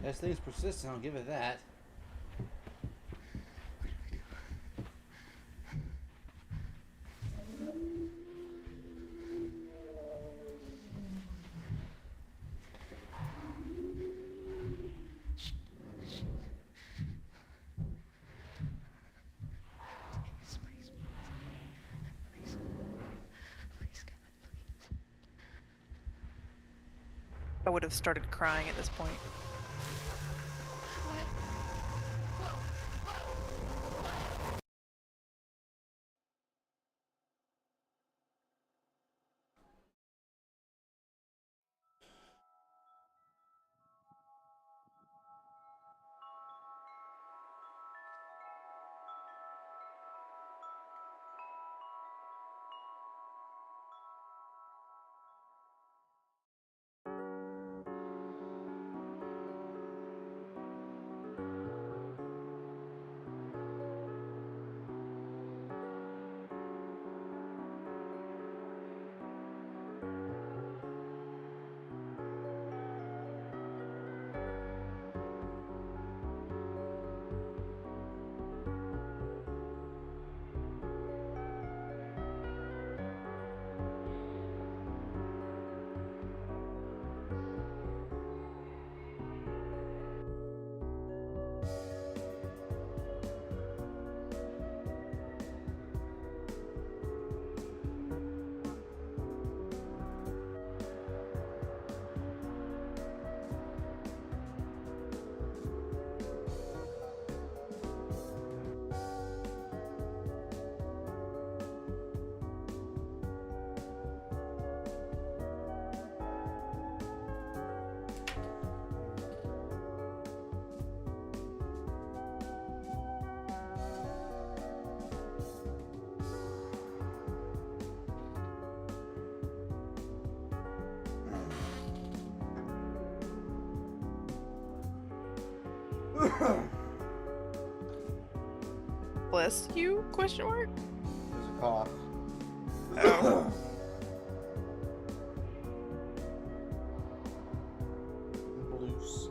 This thing's persistent, I'll give it that. I would have started crying at this point. Bless you? Question mark? There's a cough. Oh. Loose.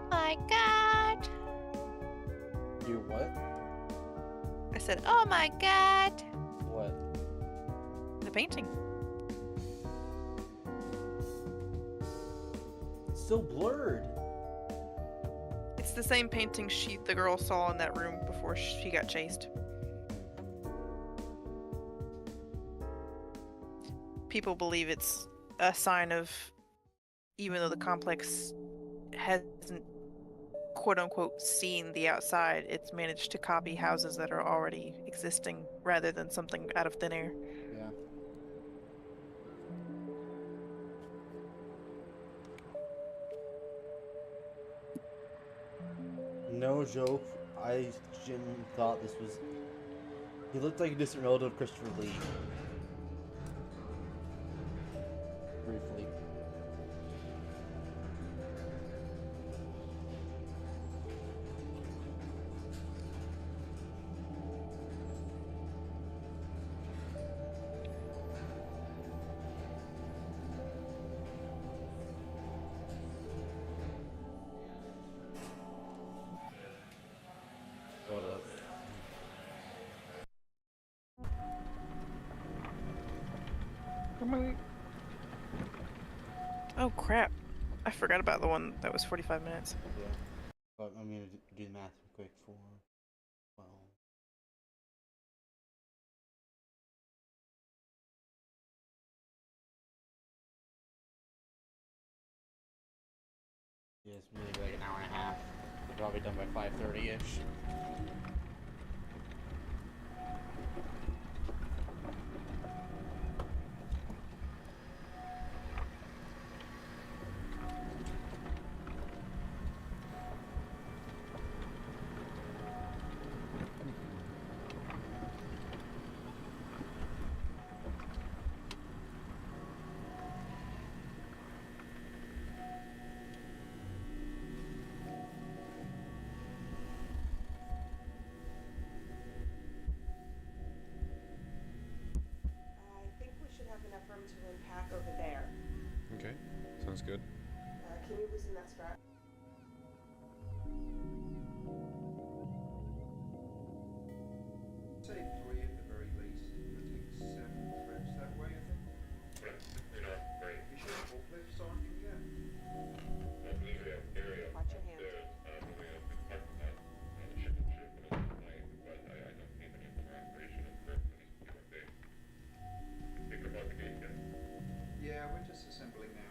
My God. You what? I said, oh my God. What? The painting. It's still blurred. It's the same painting the girl saw in that room before she got chased. People believe it's a sign of, even though the complex hasn't quote-unquote seen the outside, it's managed to copy houses that are already existing rather than something out of thin air. Yeah. No joke, I genuinely thought this was... He looked like a distant relative of Christopher Lee. Briefly. What up? Oh crap. I forgot about the one that was 45 minutes. Yeah. But I'm gonna do the math real quick for... Well... Yeah, it's maybe like an hour and a half. They're probably done by 5:30-ish. To unpack over there. Okay, sounds good. Can you loosen that strap? Say 3 at the very least. It takes 7 trips that way, I think. You know, right. You sure the forklift's on from here? I believe we have area. Watch your hands. We have the parking lot and the shipping shipment is tonight, but I don't need any more operation of the given day. Think about the gate yet? Yeah, we're just assembling now.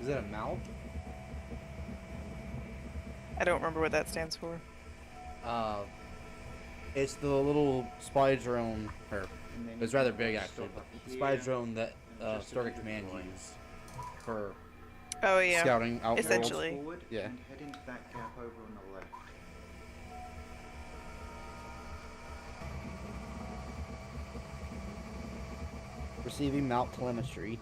Is that a mouth? I don't remember what that stands for. It's the little spy drone, or it's rather big actually, but the spy drone that Stargate Command use for scouting outposts. Essentially. Forward Yeah. and head into that gap over on the left. Receiving mount telemetry.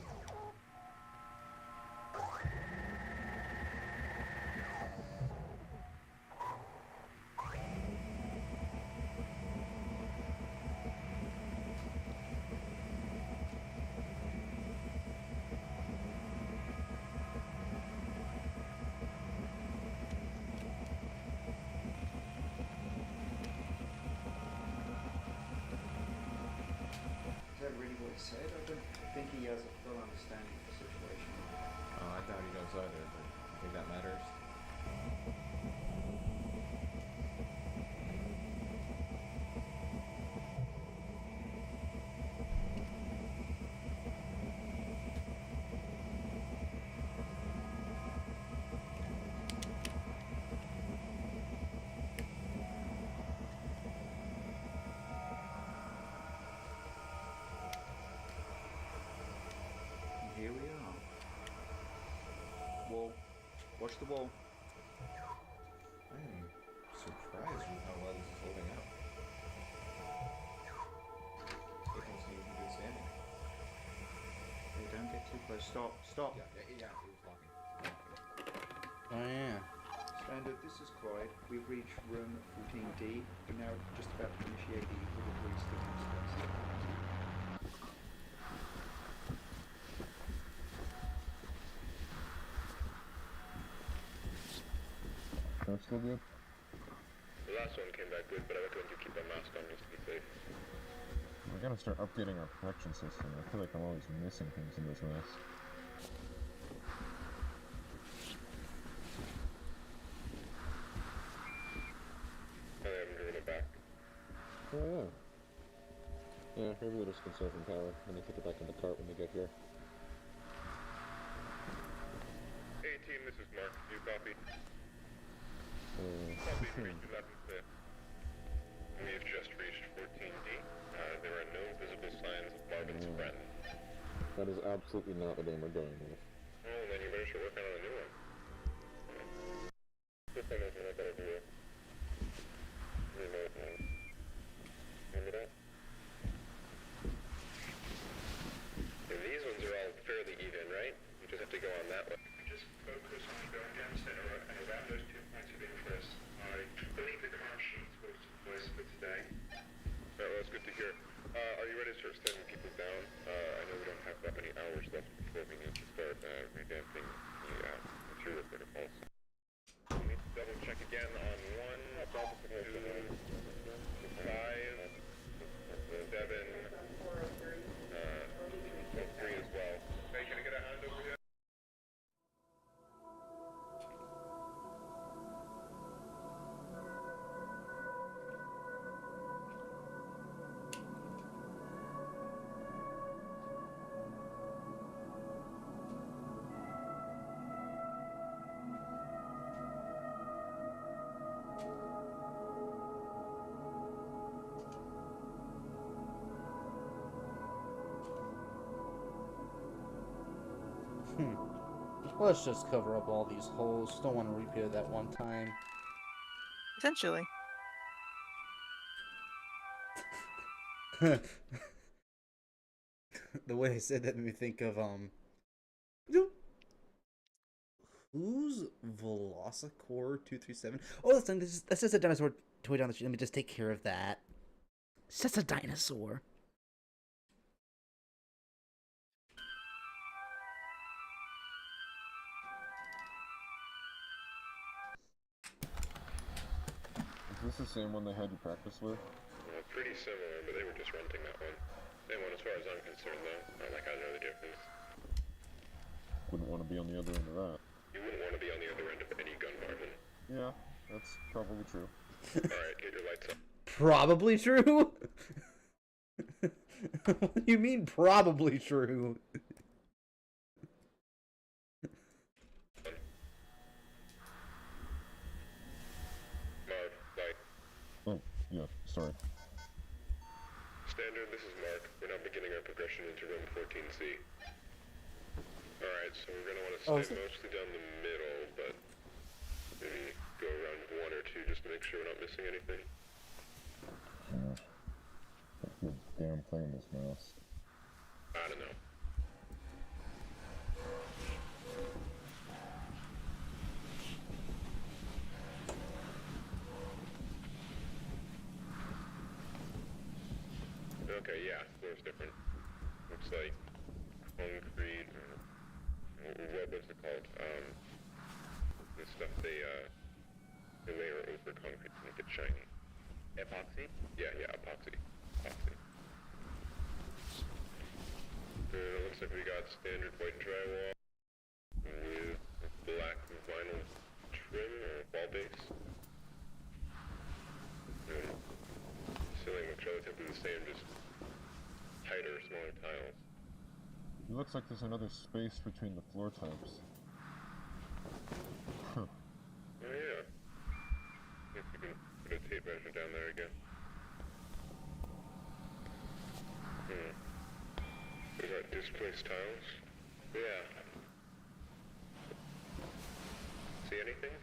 Is that really what he said? I don't think he has a full understanding of the situation. Oh, I doubt he does either, but I think that matters. And here we are. Wall. Watch the wall. I am surprised with how well this is holding up. It don't seem to be good standing. Hey, don't get too close. Stop. Stop. Yeah, it was blocking. Oh yeah. Standard, this is Clyde. We've reached room 14D. We're now just about to initiate the equilibrium stimulus test. That's still good. The last one came back good, but I recommend you keep a mask on just to be safe. We gotta start updating our protection system. I feel like I'm always missing things in this mess. I haven't driven it back. Oh, yeah. Yeah, maybe they're just conserving power, and they put it back in the cart when they get here. Hey team, this is Mark. Do you copy? Uh, Copy, reach 11th. We've just reached 14D. There are no visible signs of Marvin's friend. That is absolutely not the name we're going with. Well, then you better start working on a new one. This one isn't a better view. Remote one. Remember that? And these ones are all fairly even, right? You just have to go on that one. Just focus on going down center and around those 2 points of interest. I believe the commercials will suffice for today. Alright, well, that's good to hear. Are you ready to start sending people down? I know we don't have that many hours left before we need to start revamping the material protocols. We need to double check again on 1, 2, 5, 7, 3 as well. Hey, can I get a hand over here? Let's just cover up all these holes. Don't want to repeat it that one time. Essentially. The way I said that made me think of who's Velocicore 237? Oh, that's just a dinosaur toy down the street. Let me just take care of that. It's just a dinosaur. Is this the same one they had you practice with? Pretty similar, but they were just renting that one. Same one as far as I'm concerned, though. Not like I know the difference. Wouldn't want to be on the other end of that. You wouldn't want to be on the other end of any gun, Marvin. Yeah, that's probably true. Alright, get your lights up. Probably true? What do you mean, probably true? Oh, yeah, sorry. Standard, this is Mark. We're now beginning our progression into room 14C. Alright, so we're gonna want to stay mostly down the middle, but maybe go around one or two just to make sure we're not missing anything. What's the damn thing in this mouse? I don't know. Okay, yeah, floor's different. Looks like concrete, what's it called? This stuff they layer over concrete to make it shiny. Epoxy? Yeah, epoxy. Looks like we got standard white drywall with black vinyl trim or wall base. Ceiling looks relatively the same, just tighter, smaller tiles. It looks like there's another space between the floor types. Huh. Oh yeah. See if we can put a tape measure down there again. We got displaced tiles. Yeah. See anything?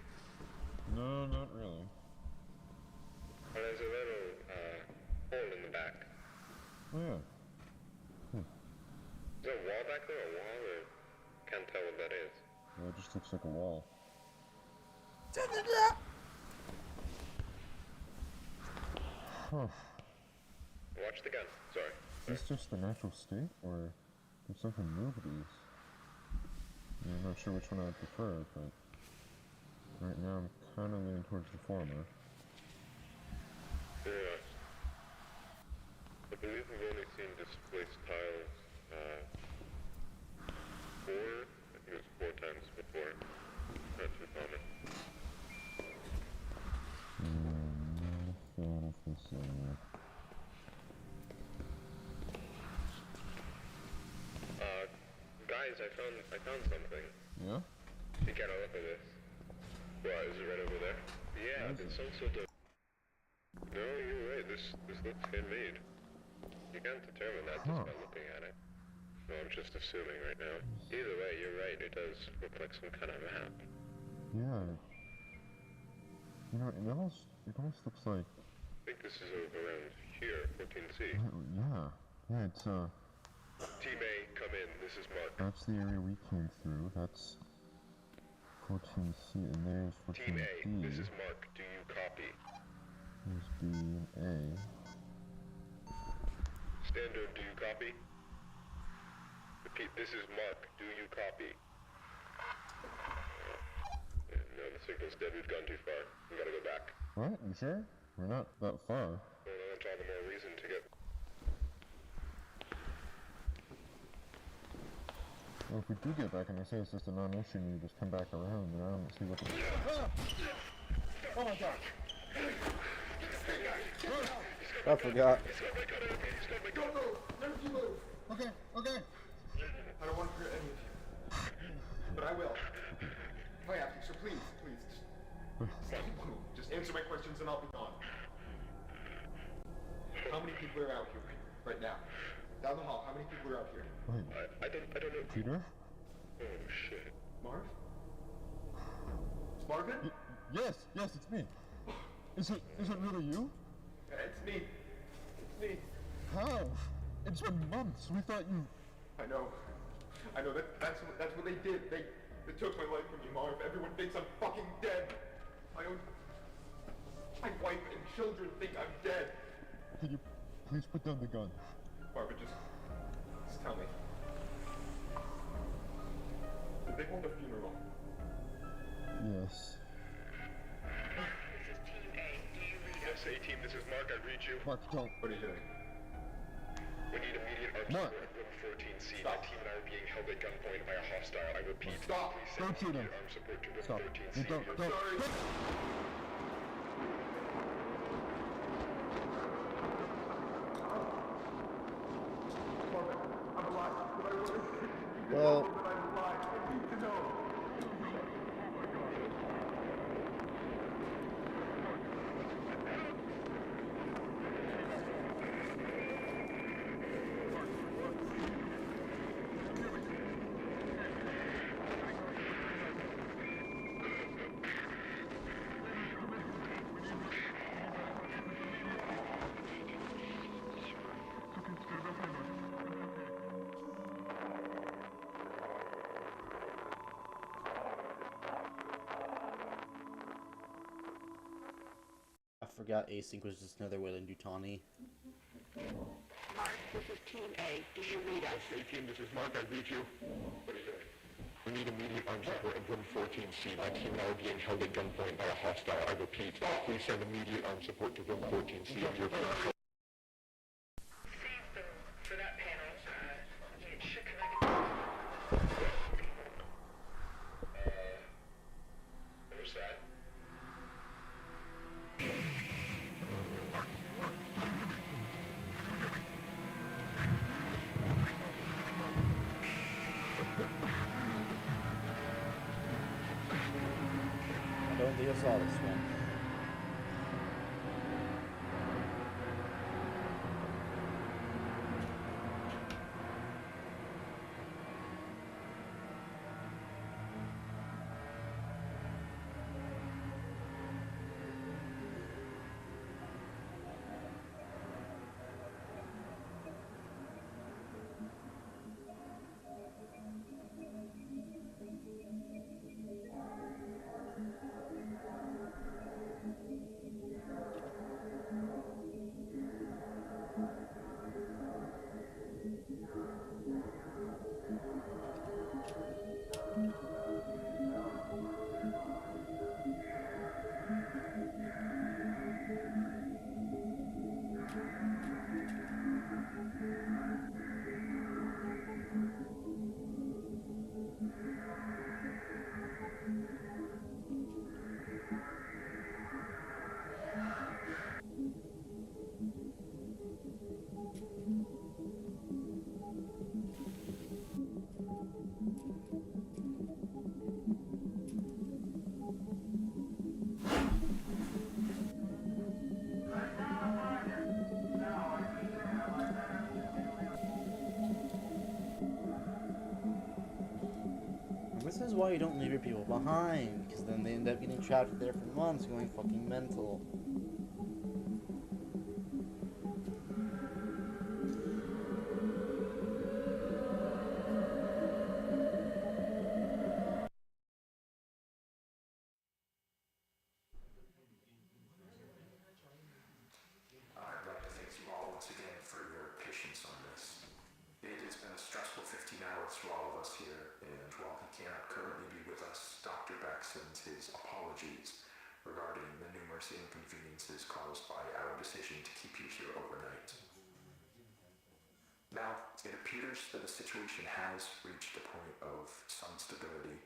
No, not really. Oh, there's a little hole in the back. Oh yeah. Is there a wall back there? A wall? Or can't tell what that is. Yeah, it just looks like a wall. Huh. Watch the gun. Sorry. Is this just the natural state, or did something move these? Yeah, I'm not sure which one I prefer, but right now I'm kind of leaning towards the former. Yeah. I believe we've only seen displaced tiles, 4, I think it was 4 times before. Not too common. Not a fan of this area. Guys, I found something. Yeah? You gotta look at this. What, is it right over there? Yeah, it's some sort of... No, you're right, this looks handmade. You can't determine that just by looking at it. No, I'm just assuming right now. Either way, you're right, it does look like some kind of map. Yeah. You know, it almost looks like... I think this is around here, 14C. Yeah. Yeah, it's, Team A, come in, this is Mark. That's the area we came through. That's 14C, and there's 14D. Team A, this is Mark, do you copy? There's B and A. Standard, do you copy? Repeat, this is Mark, do you copy? No, the signal's dead, we've gone too far. We gotta go back. What? You sure? We're not that far. Well, that's all the more reason to get... Well, if we do get back and they say it's just a non-issue and you just come back around, then I don't see what the... Oh my god! I forgot. Don't move! Never you move! Okay. I don't want to hurt any of you. But I will. Oh yeah, so please, just don't move. Just answer my questions and I'll be gone. How many people are out here right now? Down the hall, how many people are out here? Wait. I don't know. Peter? Oh shit. Marv? It's Marvin? Yes, it's me. Is it really you? Yeah, it's me. How? It's been months. We thought you... I know. That's what they did. They took my life from me, Marv. Everyone thinks I'm fucking dead. My wife and children think I'm dead. Can you please put down the gun? Barbara, just tell me. Did they hold a funeral? Yes. This is Team A. Do you read us? Yes, A-Team, this is Mark. I read you. Mark, don't. What are you doing? We need immediate arms Mark. support at room 14C. My team and I are being held at gunpoint by a hostile. I repeat. Stop. Please Don't send shoot him. immediate arms support to room Stop. 14C. Hey, don't. Sorry. I'm alive. Well, I'm alive. I need to know. forgot async was just another way to do Tawny. Mark, this is Team A. Did you read us? Hey, Team, this is Mark. I read you. What is it? We need immediate armed support in room 14C. My team and I are being held at gunpoint by a hostile. I repeat, please send immediate armed support to room 14C on your phone. For that panel, it should connect. What was that? I don't think I saw this one. This is why you don't leave your people behind, because then they end up getting trapped there for months, going fucking mental. I'd like to thank you all once again for your patience on this. It has been a stressful 15 hours for all of us here, and while he cannot currently be with us, Dr. Beck sends his apologies regarding the numerous inconveniences caused by our decision to keep you here overnight. Now, it appears that the situation has reached a point of some stability.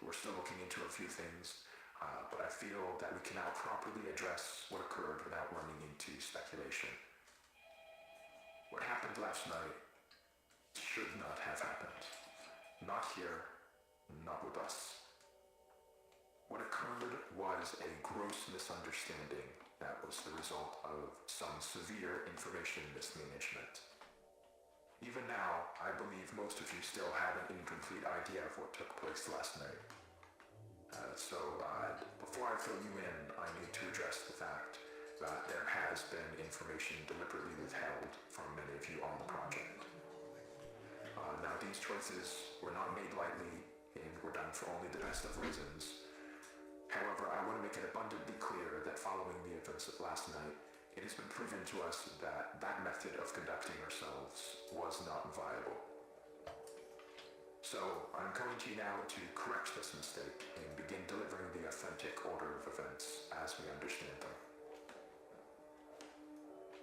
We're still looking into a few things, but I feel that we can now properly address what occurred without running into speculation. What happened last night should not have happened. Not here, not with us. What occurred was a gross misunderstanding that was the result of some severe information mismanagement. Even now, I believe most of you still have an incomplete idea of what took place last night. Before I fill you in, I need to address the fact that there has been information deliberately withheld from many of you on the project. Now, these choices were not made lightly and were done for only the best of reasons. However, I want to make it abundantly clear that following the events of last night, it has been proven to us that that method of conducting ourselves was not viable. So, I'm coming to you now to correct this mistake and begin delivering the authentic order of events as we understand them.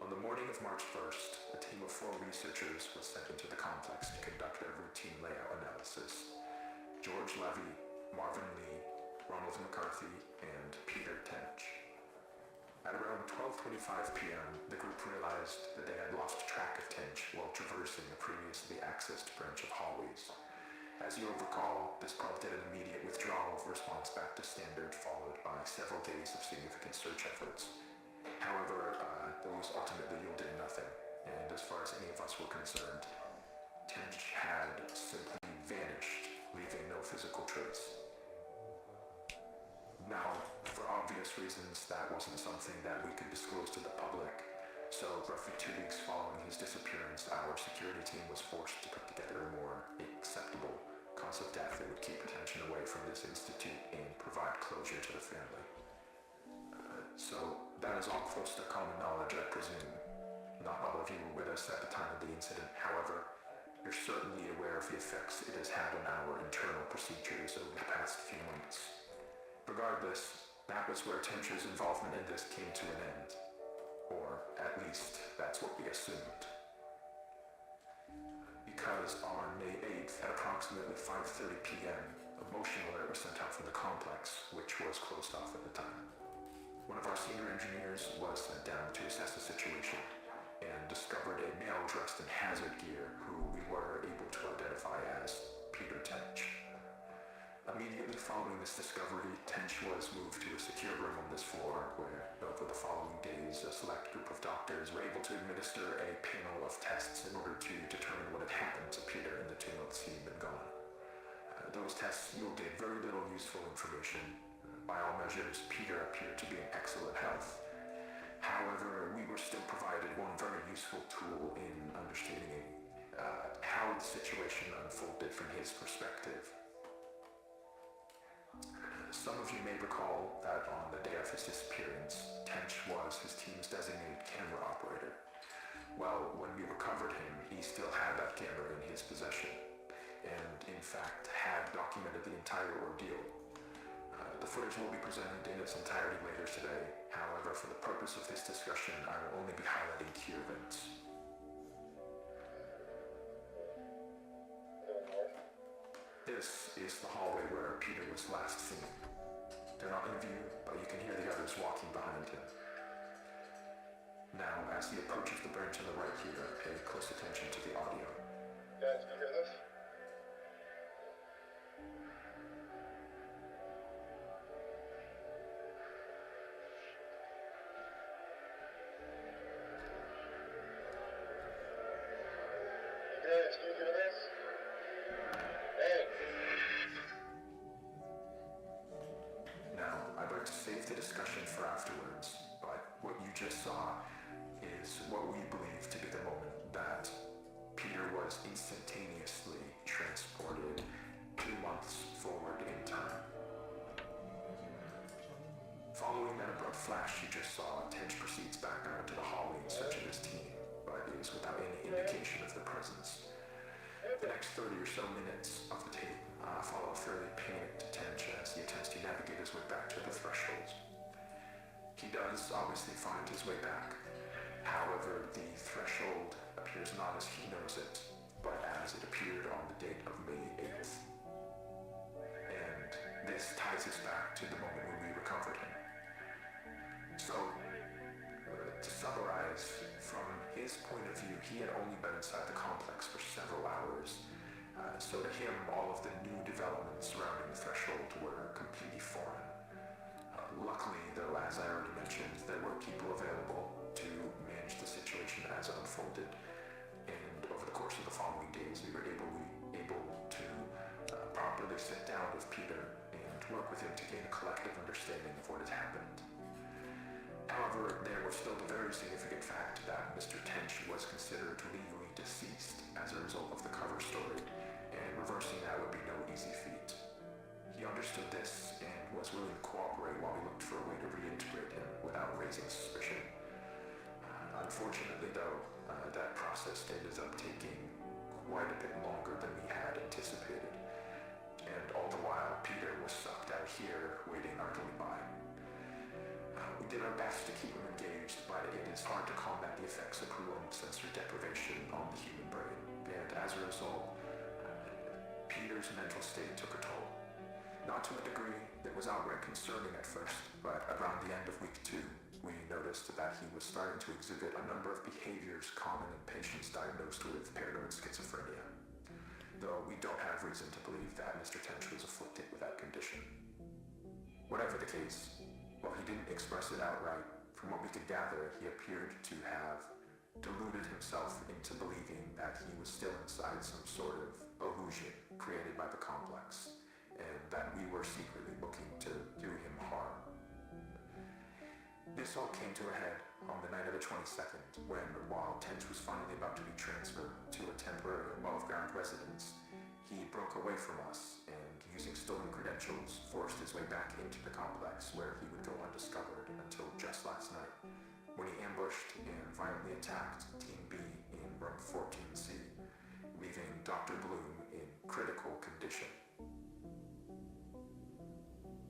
On the morning of March 1st, a team of 4 researchers was sent into the complex to conduct a routine layout analysis. George Levy, Marvin Lee, Ronald McCarthy, and Peter Tench. At around 12:25 p.m., the group realized that they had lost track of Tench while traversing a previously accessed branch of hallways. As you'll recall, this prompted an immediate withdrawal of response back to standard, followed by several days of significant search efforts. However, those ultimately yielded nothing, and as far as any of us were concerned, Tench had simply vanished, leaving no physical trace. Now, for obvious reasons, that wasn't something that we could disclose to the public, so roughly 2 weeks following his disappearance, our security team was forced to put together a more acceptable cause of death that would keep attention away from this institute and provide closure to the family. so that is all close to common knowledge, I presume. Not all of you were with us at the time of the incident, however, you're certainly aware of the effects it has had on our internal procedures over the past few months. Regardless, that was where Tench's involvement in this came to an end. Or, at least, that's what we assumed. Because on May 8th, at approximately 5:30 p.m., a motion alert was sent out from the complex, which was closed off at the time. One of our senior engineers was sent down to assess the situation and discovered a male dressed in hazard gear who we were able to identify as Peter Tench. Immediately following this discovery, Tench was moved to a secure room on this floor where, over the following days, a select group of doctors were able to administer a panel of tests in order to determine what had happened to Peter in the 2 months he had been gone. Those tests yielded very little useful information. By all measures, Peter appeared to be in excellent health. However, we were still provided one very useful tool in understanding how the situation unfolded from his perspective. Some of you may recall that on the day of his disappearance, Tench was his team's designated camera operator. Well, when we recovered him, he still had that camera in his possession, and in fact had documented the entire ordeal. The footage will be presented in its entirety later today. However, for the purpose of this discussion, I will only be highlighting key events. This is the hallway where Peter was last seen. They're not in view, but you can hear the others walking behind him. Now, as he approaches the bench on the right here, pay close attention to the audio. Guys, can you hear this? Guys, can you hear this? Hey! Now, I'd like to save the discussion for afterwards, but what you just saw is what we believe to be the moment that Peter was instantaneously transported 2 months forward in time. Following that abrupt flash you just saw, Tench proceeds back out into the hallway in search of his team, but is without any indication of their presence. The next 30 or so minutes of the tape follow a fairly panicked Tench as he attempts to navigate his way back to the threshold. He does obviously find his way back. However, the threshold appears not as he knows it, but as it appeared on the date of May 8th. And this ties us back to the moment when we recovered him. So, to summarize, from his point of view, he had only been inside the complex for several hours. So to him, all of the new developments surrounding the threshold were completely foreign. Luckily, though, as I already mentioned, there were people available to manage the situation as it unfolded. And over the course of the following days, we were able to properly sit down with Peter and work with him to gain a collective understanding of what had happened. However, there was still the very significant fact that Mr. Tench was considered legally deceased as a result of the cover story, and reversing that would be no easy feat. He understood this and was willing to cooperate while we looked for a way to reintegrate him without raising suspicion. Unfortunately, though, that process ended up taking quite a bit longer than we had anticipated, and all the while, Peter was sucked out here, waiting idly by. We did our best to keep him engaged, but it is hard to combat the effects of prolonged sensory deprivation on the human brain, and as a result, Peter's mental state took a toll. Not to a degree that was outright concerning at first, but around the end of week 2, we noticed that he was starting to exhibit a number of behaviors common in patients diagnosed with paranoid schizophrenia, though we don't have reason to believe that Mr. Tench was afflicted with that condition. Whatever the case, while he didn't express it outright, from what we could gather, he appeared to have deluded himself into believing that he was still inside some sort of illusion created by the complex, and that we were secretly looking to do him harm. This all came to a head on the night of the 22nd, when, while Tench was finally about to be transferred to a temporary above-ground residence, he broke away from us and used using stolen credentials, forced his way back into the complex where he would go undiscovered until just last night, when he ambushed and violently attacked Team B in room 14C, leaving Dr. Bloom in critical condition.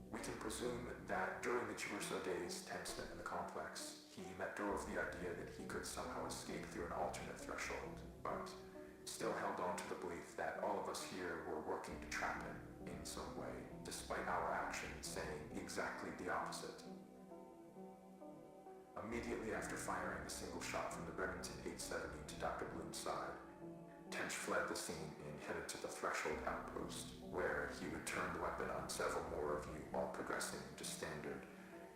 We can presume that during the Jeruso days Tem spent in the complex, he let go of the idea that he could somehow escape through an alternate threshold, but still held on to the belief that all of us here were working to trap him in some way, despite our actions saying exactly the opposite. Immediately after firing a single shot from the Remington 870 to Dr. Bloom's side, Tench fled the scene and headed to the Threshold outpost, where he would turn the weapon on several more of you while progressing into Standard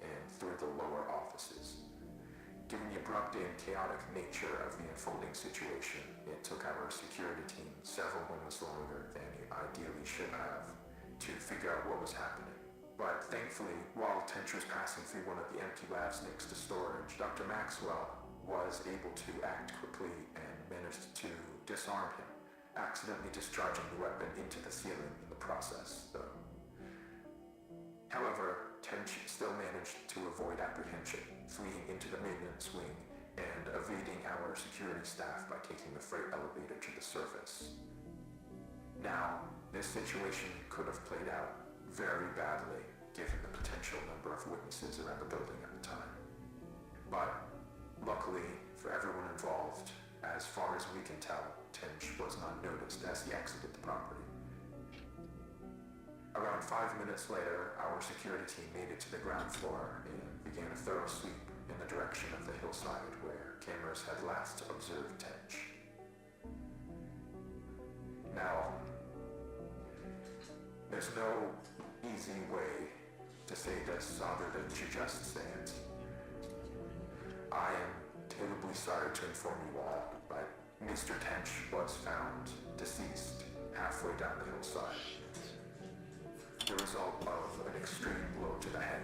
and through the lower offices. Given the abrupt and chaotic nature of the unfolding situation, it took our security team several moments longer than it ideally should have to figure out what was happening. But thankfully, while Tench was passing through one of the empty labs next to storage, Dr. Maxwell was able to act quickly and managed to disarm him, accidentally discharging the weapon into the ceiling in the process, though. However, Tench still managed to avoid apprehension, fleeing into the maintenance wing and evading our security staff by taking the freight elevator to the surface. Now, this situation could have played out very badly, given the potential number of witnesses around the building at the time. But, luckily for everyone involved, as far as we can tell, Tench was not noticed as he exited the property. Around 5 minutes later, our security team made it to the ground floor and began a thorough sweep in the direction of the hillside where cameras had last observed Tench. Now, there's no easy way to say this other than to just say it. I am terribly sorry to inform you all, but Mr. Tench was found deceased halfway down the hillside, the result of an extreme blow to the head.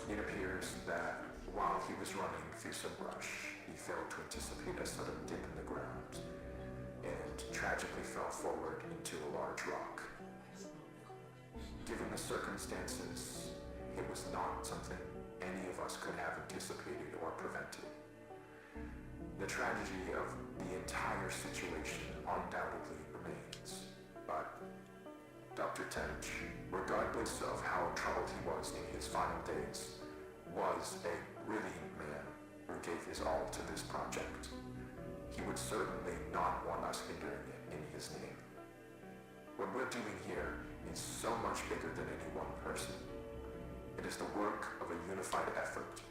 It appears that while he was running through some brush, he failed to anticipate a sudden dip in the ground and tragically fell forward into a large rock. Given the circumstances, it was not something any of us could have anticipated or prevented. The tragedy of the entire situation undoubtedly remains, but Dr. Tench, regardless of how troubled he was in his final days, was a brilliant man who gave his all to this project. He would certainly not want us hindering it in his name. What we're doing here is so much bigger than any one person. It is the work of a unified effort,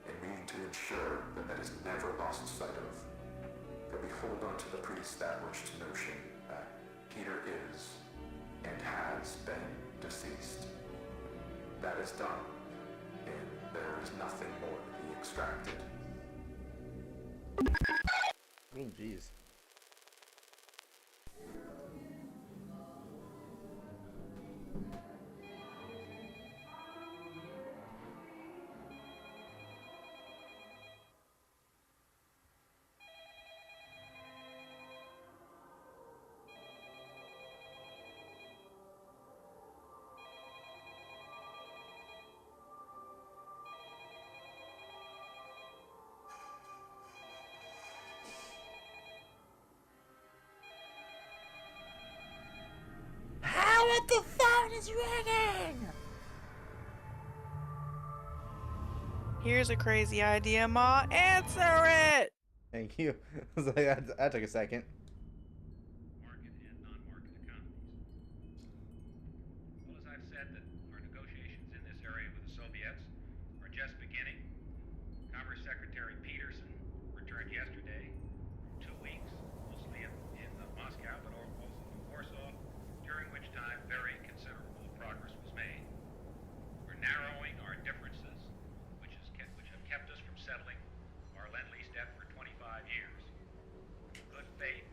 and we need to ensure that that is never lost sight of. That we hold on to the pre-established notion that Peter is and has been deceased. That is done, and there is nothing more to be extracted. Oh, jeez. The phone is ringing! Here's a crazy idea, Ma. Answer it! Thank you. I was like, that took a second. Market and non-market economies. Well, as I've said, that our negotiations in this area with the Soviets are just beginning. Commerce Secretary Peterson returned yesterday from 2 weeks, mostly in Moscow, but also from Warsaw, during which time very considerable progress was made. We're narrowing our differences, which have kept us from settling our Lend-Lease debt for 25 years. In good faith,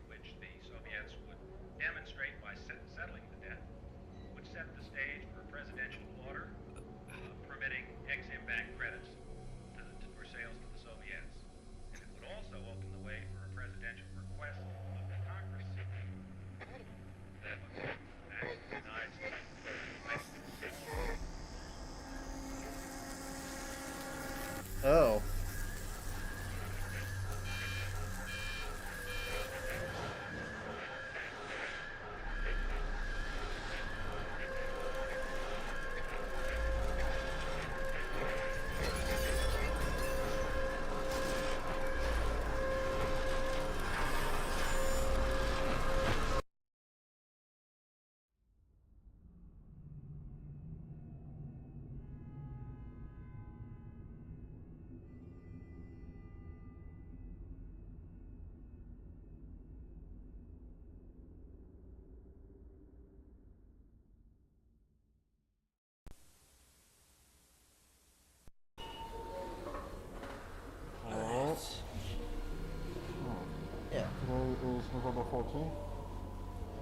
November 14th.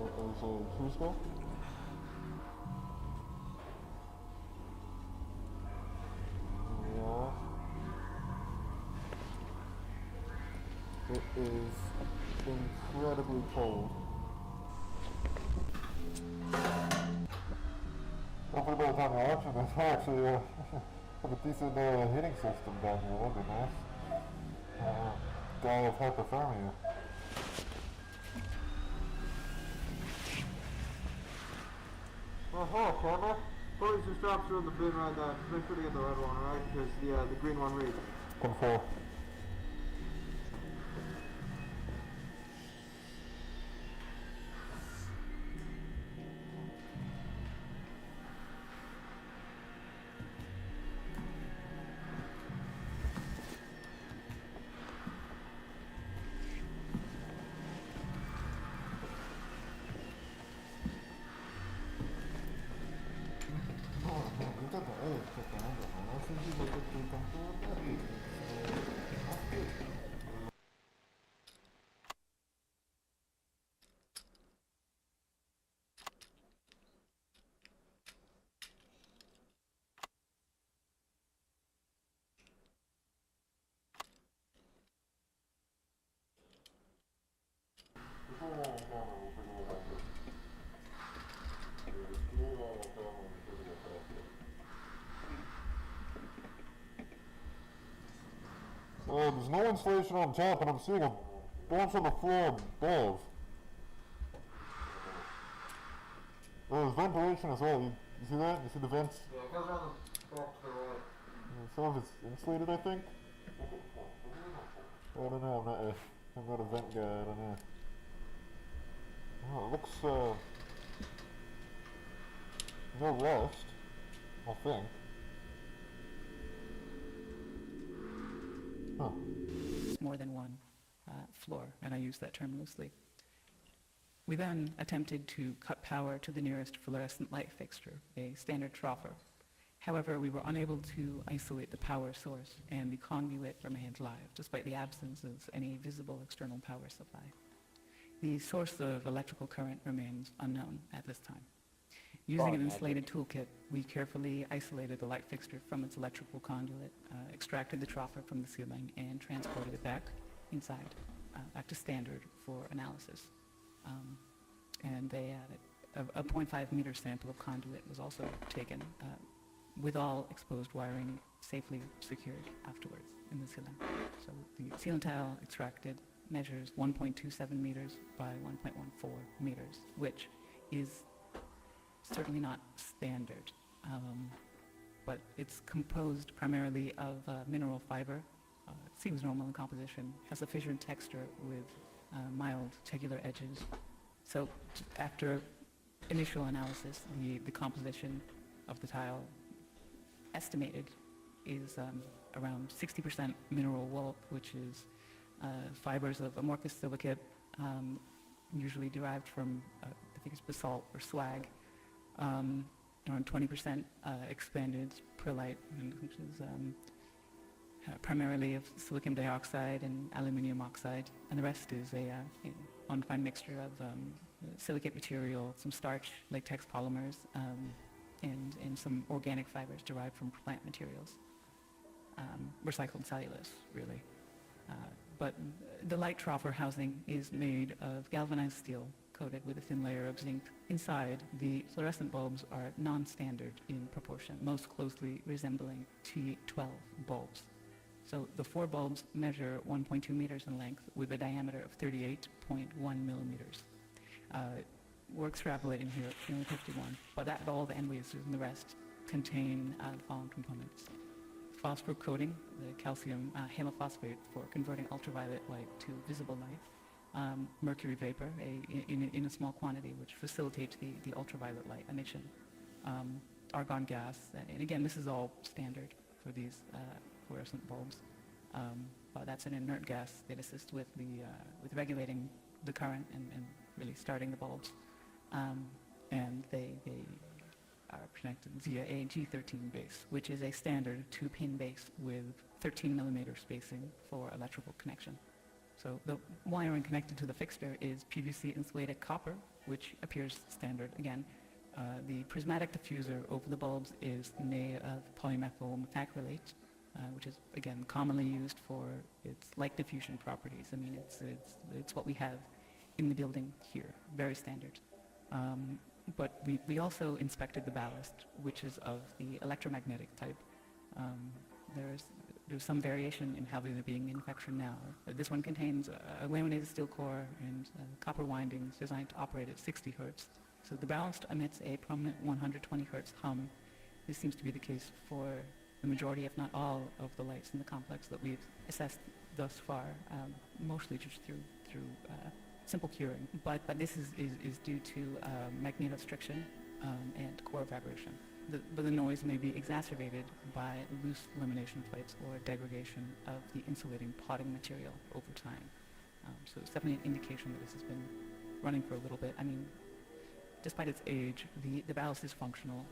It is a Tuesday. Yeah. It is incredibly cold. Hopefully by the time you're watching this, I actually have a decent heating system down here. That'd be nice. Die of hypothermia. Oh, hello, camera. Put your straps are in the bin right now. Just make sure to get the red one, alright? Because the green one reads. 10-4. There's no insulation on top, and I'm seeing a bunch on the floor above. There's ventilation as well. You see that? You see the vents? Yeah, it goes around the back to the right. Some of it's insulated, I think. I don't know. I'm not a vent guy. I don't know. Oh, it looks no rust, I think. Huh. More than one floor, and I use that term loosely. We then attempted to cut power to the nearest fluorescent light fixture, a standard troffer. However, we were unable to isolate the power source, and the conduit remained live, despite the absence of any visible external power supply. The source of electrical current remains unknown at this time. Using an insulated toolkit, we carefully isolated the light fixture from its electrical conduit, extracted the troffer from the ceiling, and transported it back inside, back to standard for analysis. And a 0.5 meter sample of conduit was also taken, with all exposed wiring safely secured afterwards in the ceiling. So the ceiling tile extracted measures 1.27 meters by 1.14 meters, which is certainly not standard, but it's composed primarily of mineral fiber. It seems normal in composition, has a fissured texture with mild tegular edges. So after initial analysis, the composition of the tile estimated is around 60% mineral wool, which is fibers of amorphous silicate, usually derived from, I think it's basalt or slag, around 20% expanded perlite, which is primarily of silicon dioxide and aluminium oxide, and the rest is a undefined mixture of silicate material, some starch, latex polymers, and some organic fibers derived from plant materials, recycled cellulose, really. But the light troffer housing is made of galvanized steel coated with a thin layer of zinc. Inside, the fluorescent bulbs are non-standard in proportion, most closely resembling T12 bulbs. So the 4 bulbs measure 1.2 meters in length with a diameter of 38.1 millimeters. We're extrapolating here at 51, but that bulb and lasers and the rest contain the following components. Phosphor coating, the calcium halophosphate for converting ultraviolet light to visible light. Mercury vapor in a small quantity, which facilitates the ultraviolet light emission. Argon gas, and again, this is all standard for these fluorescent bulbs. But that's an inert gas that assists with regulating the current and really starting the bulbs. And they are connected via a G13 base, which is a standard 2-pin base with 13 millimeter spacing for electrical connection. So the wiring connected to the fixture is PVC insulated copper, which appears standard again. The prismatic diffuser over the bulbs is made of polymethyl methacrylate, which is again commonly used for its light diffusion properties. I mean, it's what we have in the building here, very standard. But we also inspected the ballast, which is of the electromagnetic type. There's some variation in how they're being manufactured now. This one contains a laminated steel core and copper windings designed to operate at 60 hertz. So the ballast emits a prominent 120 hertz hum. This seems to be the case for the majority, if not all, of the lights in the complex that we've assessed thus far, mostly just through simple curing. But this is due to magnetostriction and core vibration. But the noise may be exacerbated by loose lamination plates or degradation of the insulating potting material over time. So it's definitely an indication that this has been running for a little bit. I mean, despite its age, the ballast is functional.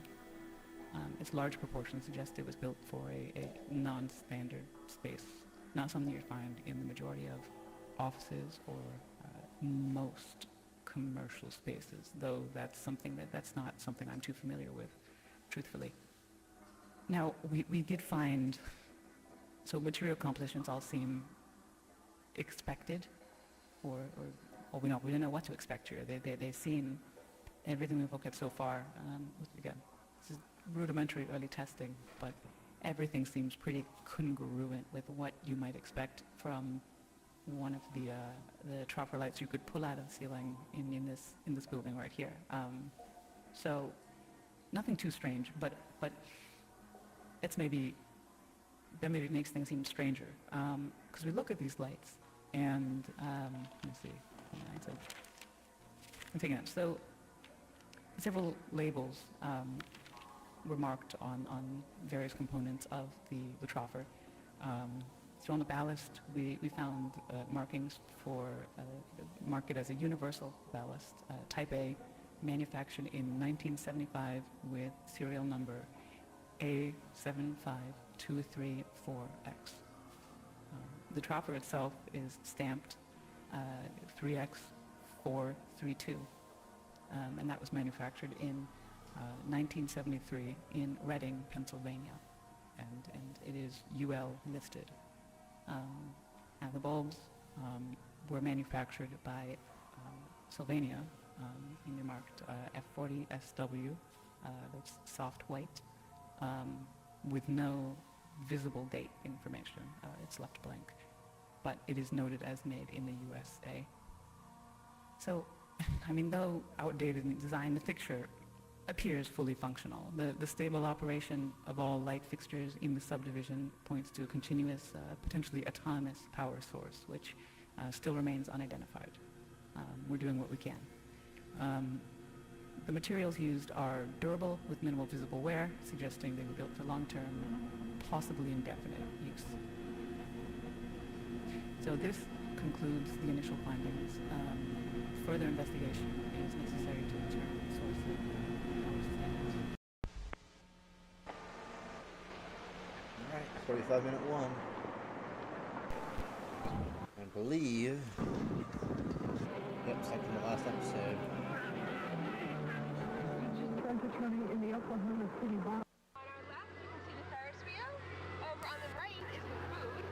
Its large proportions suggest it was built for a non-standard space, not something you'd find in the majority of offices or most commercial spaces, though that's not something I'm too familiar with, truthfully. Now, we did find, so material compositions all seem expected, or we didn't know what to expect here. They seem, everything we've looked at so far, again, this is rudimentary early testing, but everything seems pretty congruent with what you might expect from one of the troffer lights you could pull out of the ceiling in this building right here. So nothing too strange, but that maybe makes things even stranger. Because we look at these lights, and let me see. I'm taking it. So several labels were marked on various components of the troffer. So on the ballast, we found markings for mark it as a universal ballast, Type A, manufactured in 1975 with serial number A75234X. The troffer itself is stamped 3X432, and that was manufactured in 1973 in Reading, Pennsylvania, and it is UL listed. Now the bulbs were manufactured by Sylvania, and they're marked F40SW, that's soft white, with no visible date information. It's left blank, but it is noted as made in the USA. So, I mean, though outdated in design, the fixture appears fully functional. The stable operation of all light fixtures in the subdivision points to a continuous, potentially autonomous power source, which still remains unidentified. We're doing what we can. The materials used are durable with minimal visible wear, suggesting they were built for long-term, possibly indefinite use. So this concludes the initial findings. Further investigation is necessary to determine the source of Alright, 45-minute one. I believe. Yep, second to last episode. In the Oklahoma City bar. On our left, you can see the Ferris wheel. Over on the right is the food.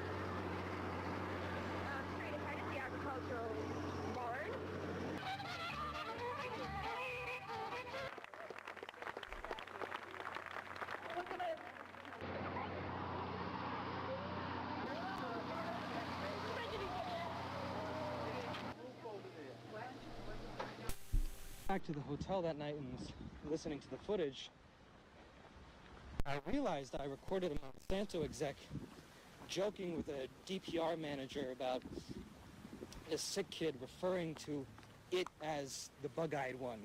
Straight ahead is the agricultural barn. Back to the hotel that night and was listening to the footage, I realized I recorded a Monsanto exec joking with a DPR manager about a sick kid referring to it as the bug-eyed one.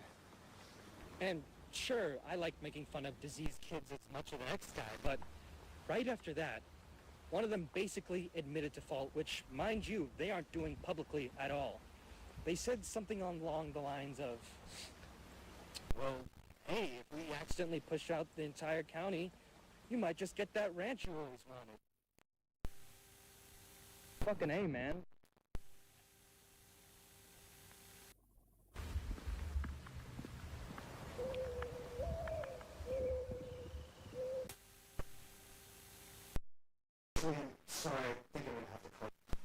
And sure, I like making fun of diseased kids as much as the next guy, but right after that, one of them basically admitted to fault, which, mind you, they aren't doing publicly at all. They said something along the lines of, well, hey, if we accidentally push out the entire county, you might just get that ranch you always wanted. Fucking A, man.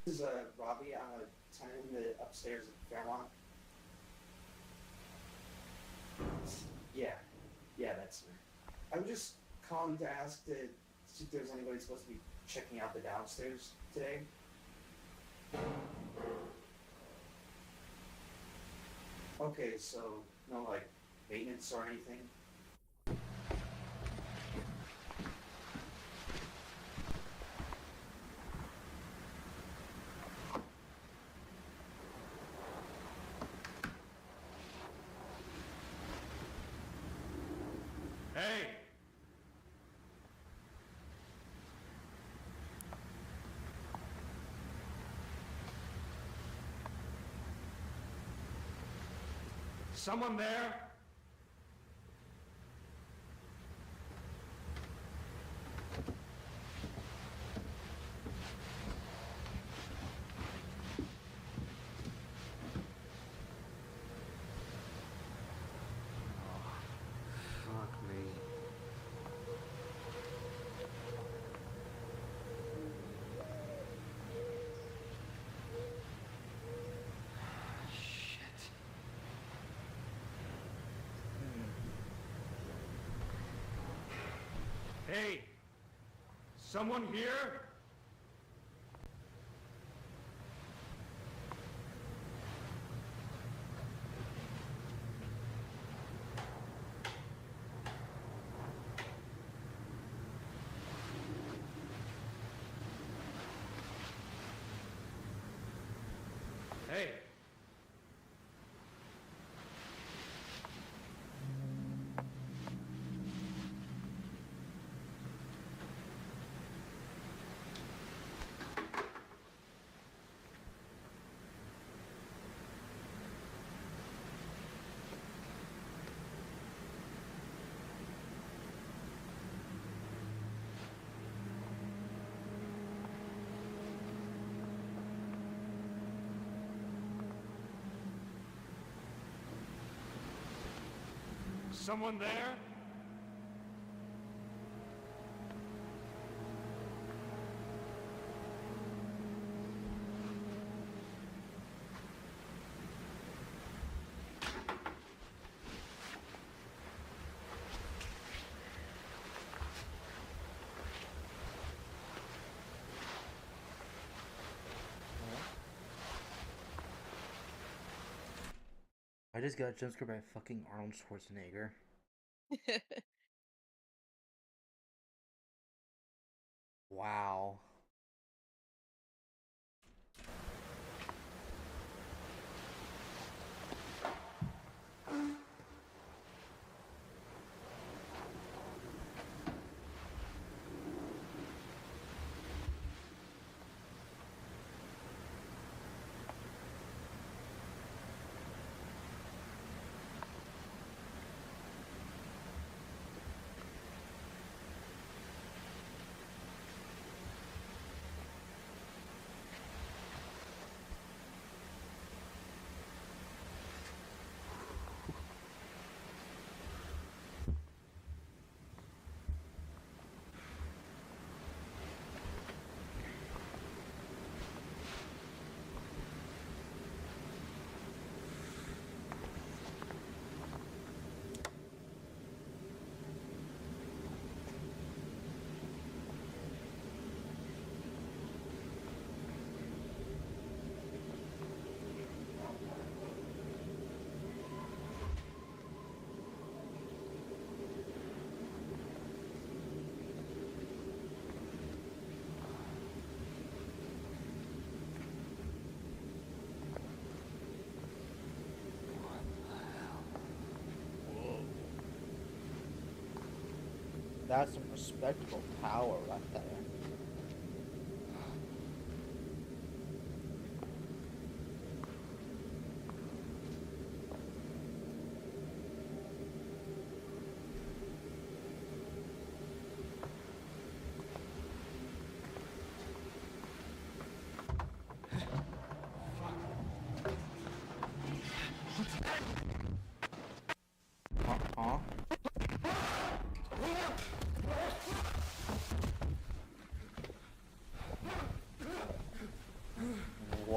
This is Robbie. I'm a tenant in the upstairs at Fairmont. Yeah, that's me. I was just calling to ask to see if there's anybody supposed to be checking out the downstairs today. Okay, so no like maintenance or anything? Hey! Someone there? Fuck me. Shit. Hey! Someone here? Hey! Someone there? I just got jump scared by fucking Arnold Schwarzenegger. Wow. That's some respectable power right there.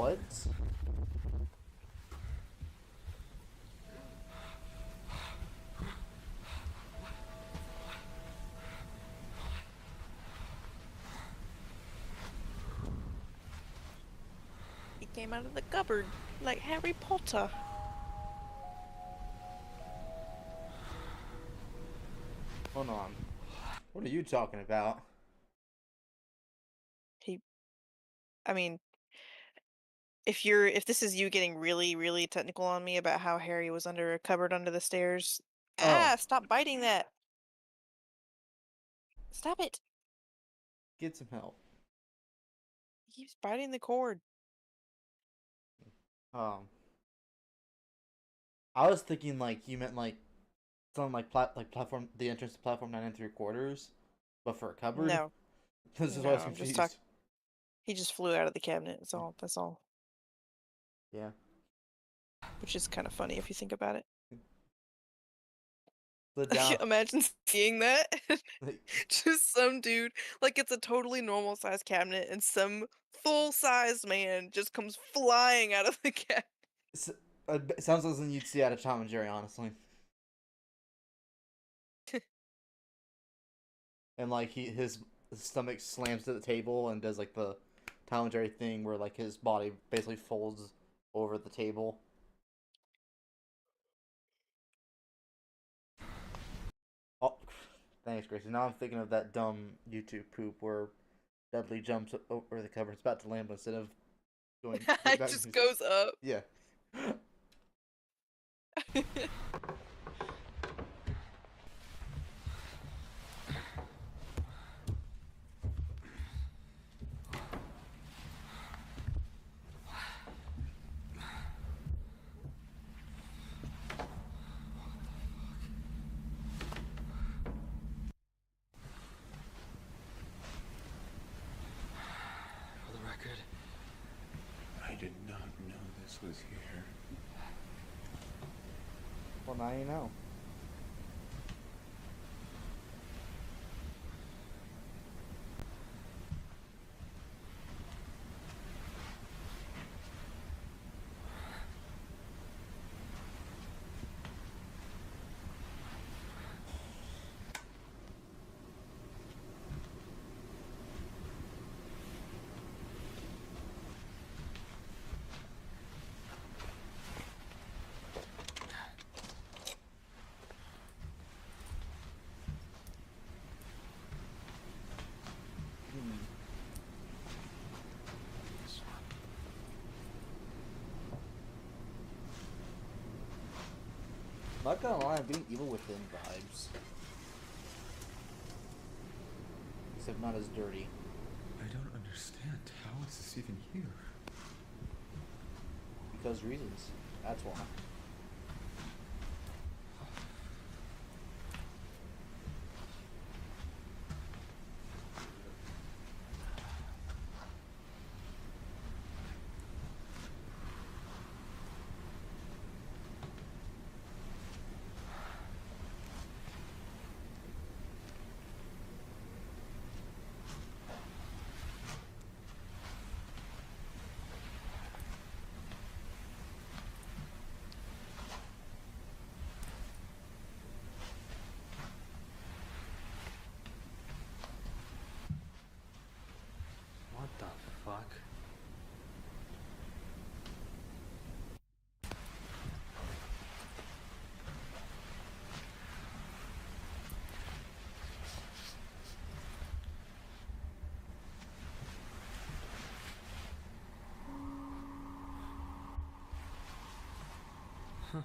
What? He came out of the cupboard like Harry Potter. Hold on. What are you talking about? I mean, if this is you getting really, really technical on me about how Harry was under a cupboard under the stairs. Oh. Stop biting that. Stop it. Get some help. He keeps biting the cord. I was thinking like you meant like something like platform, the entrance to platform 9 3/4, but for a cupboard. No. This is No, why I was I'm just confused. He just flew out of the cabinet. That's all. Yeah. Which is kind of funny if you think about it. Slid down. Imagine seeing that. Just some dude, like it's a totally normal sized cabinet, and some full-sized man just comes flying out of the cabinet. It sounds like something you'd see out of Tom and Jerry, honestly. And like his stomach slams to the table and does like the Tom and Jerry thing where like his body basically folds over the table. Oh, thanks, Gracie. Now I'm thinking of that dumb YouTube poop where Dudley jumps over the cover. It's about to land, but instead of going, It just goes up. Yeah. For the record, I did not know this was here. Well, now you know. Not gonna lie, I'm getting Evil Within vibes. Except not as dirty. I don't understand. How is this even here? Because reasons. That's why. What the fuck? Huh.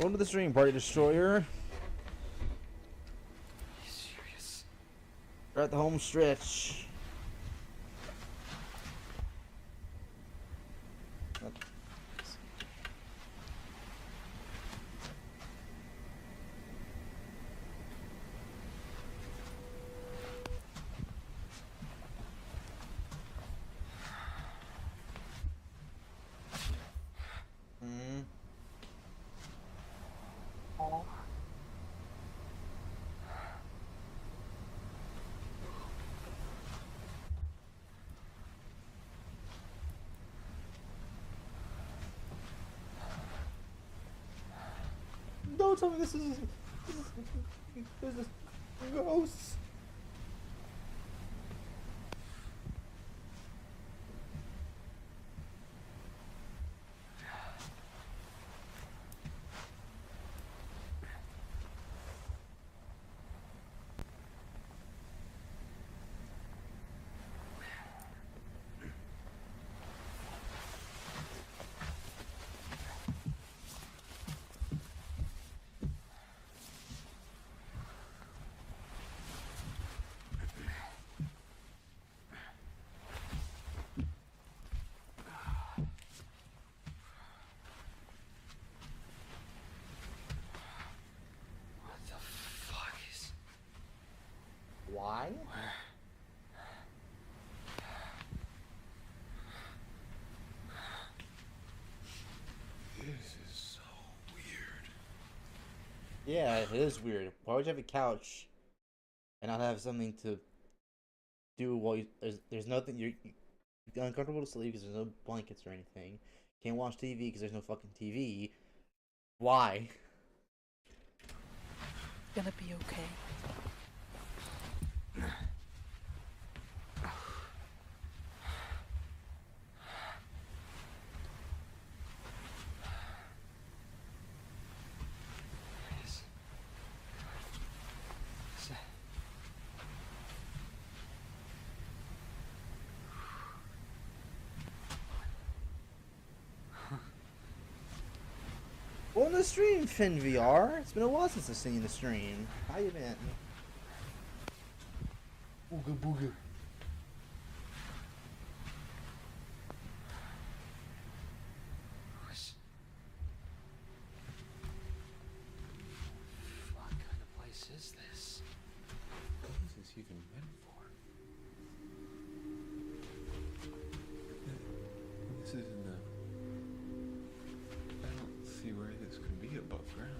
Welcome to the stream, Party Destroyer. Are you serious? We're at the home stretch. Don't tell me this is ghosts. Why? This is so weird. Yeah, it is weird. Why would you have a couch and not have something to do while you, there's nothing you're uncomfortable to sleep because there's no blankets or anything. Can't watch TV because there's no fucking TV. Why? Gonna be okay. On the stream, Finn VR. It's been a while since I've seen the stream. How you been? Booga booga. What kind of place is this? What is this even meant for? This isn't a... I don't see where this could be above ground.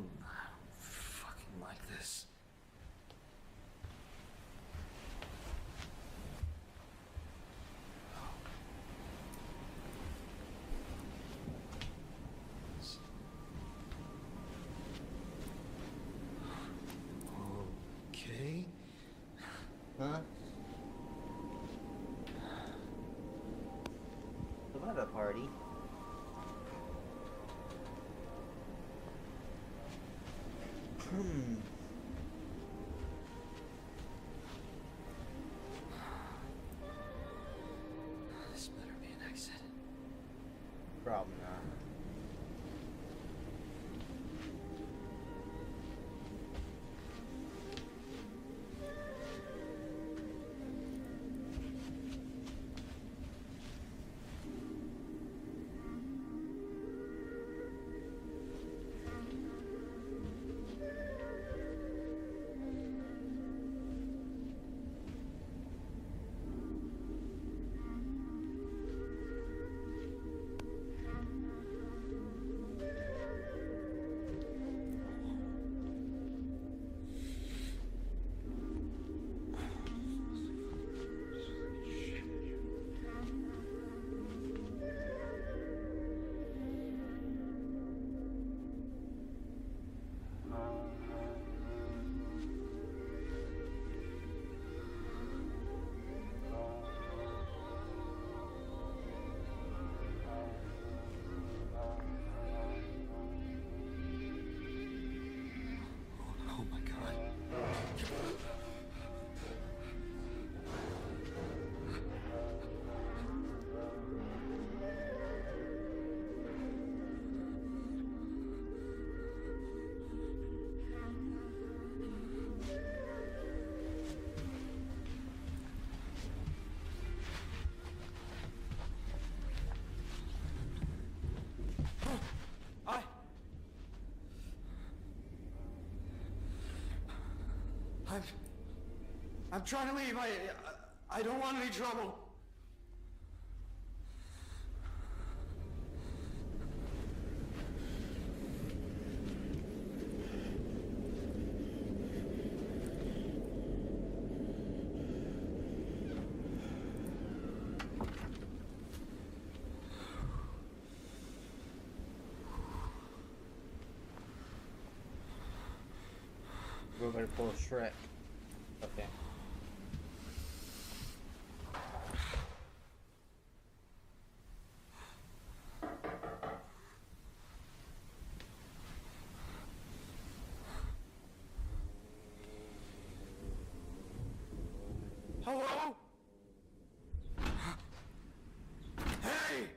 don't fucking like this. Okay. Huh? What a party. This better be an exit. Probably not. Oh my god. I'm trying to leave. I don't want any trouble. Go there for Shrek. Okay. Hello? Hey!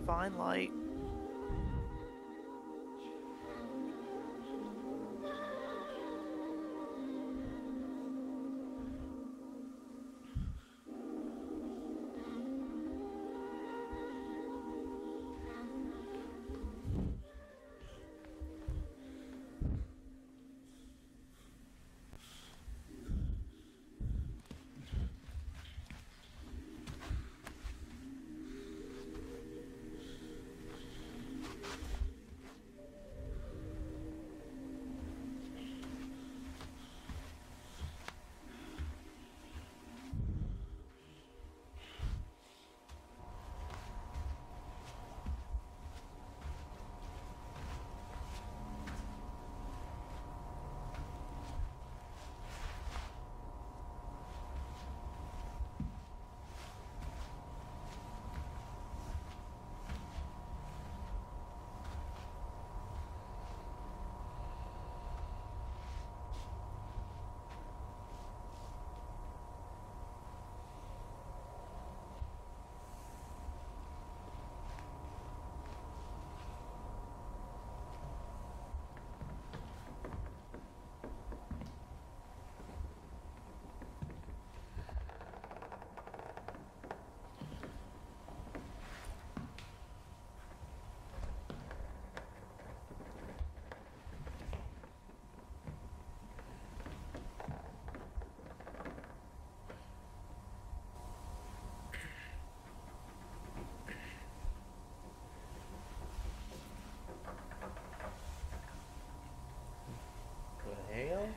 divine light. The hell?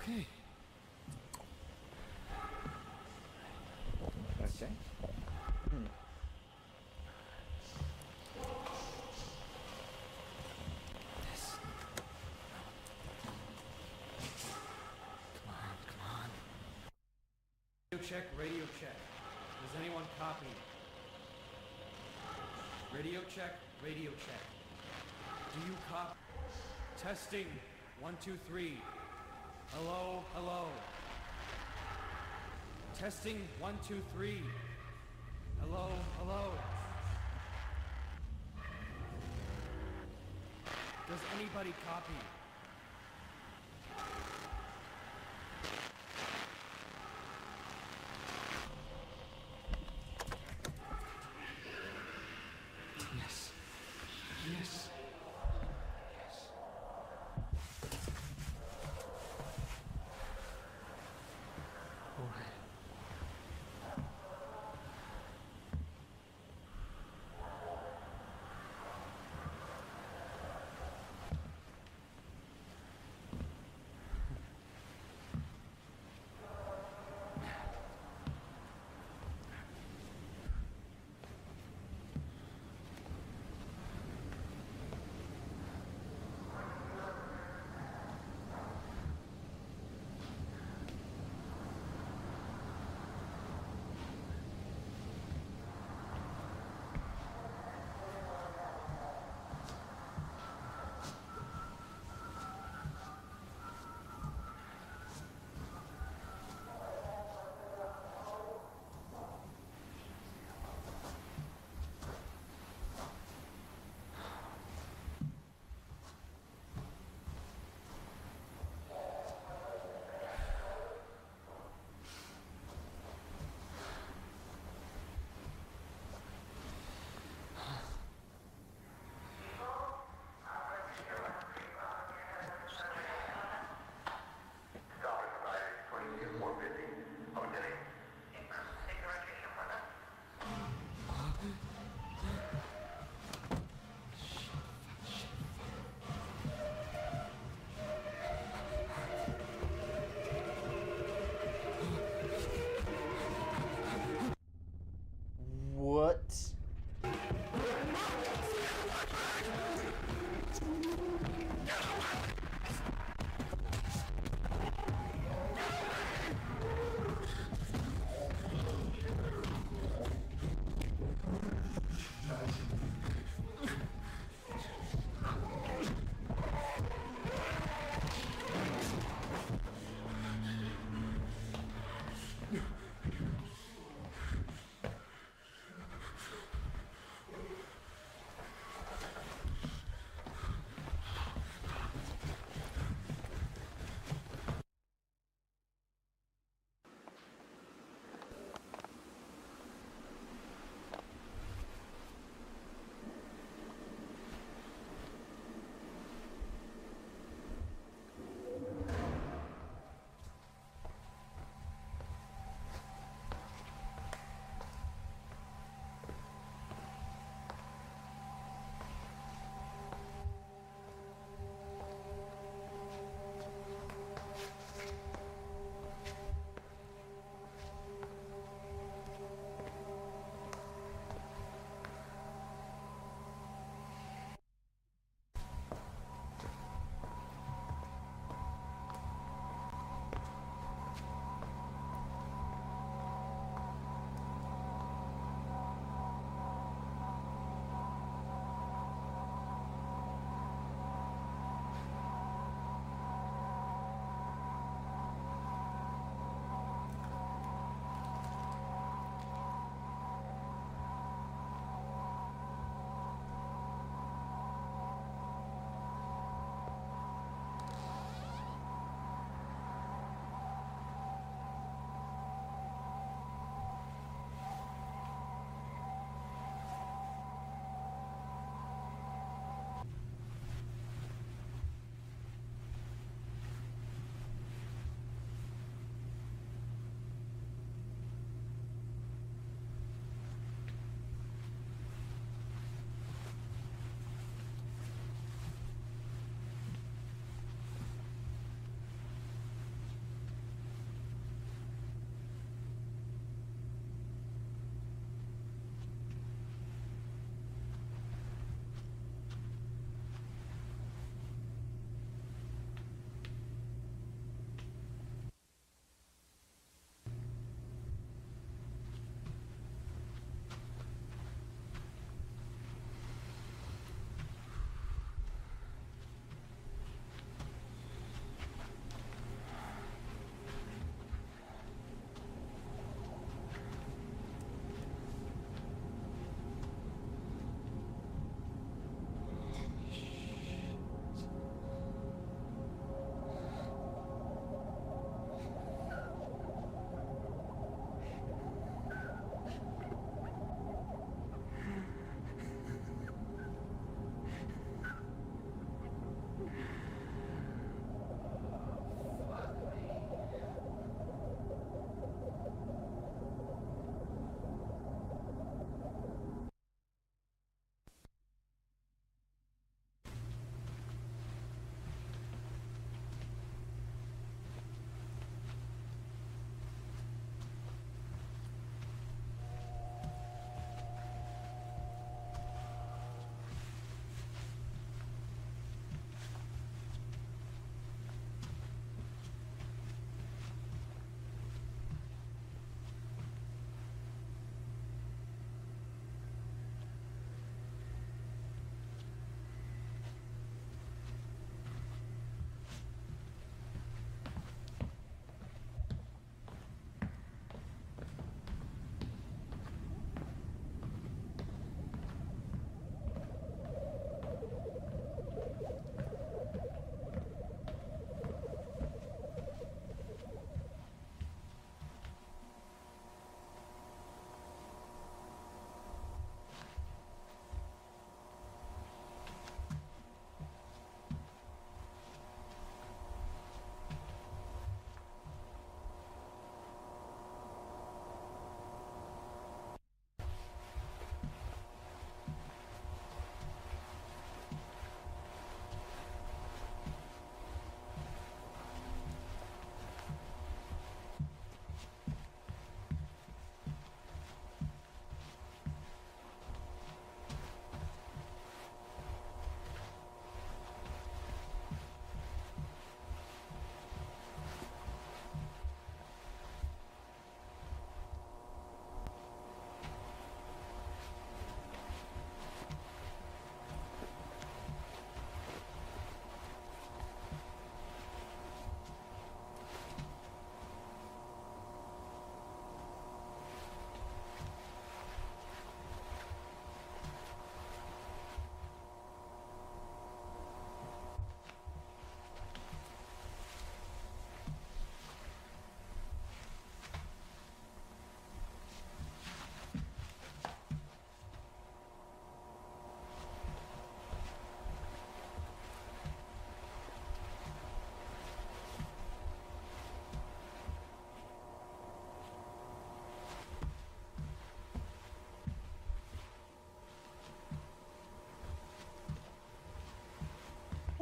Okay. Okay. Hmm. Radio check. Does anyone copy? Radio check, radio check. Do you copy? Testing. 1, 2, 3. Hello, hello. Testing. 1, 2, 3. Hello, hello. Does anybody copy? Yes. Yes. Yes.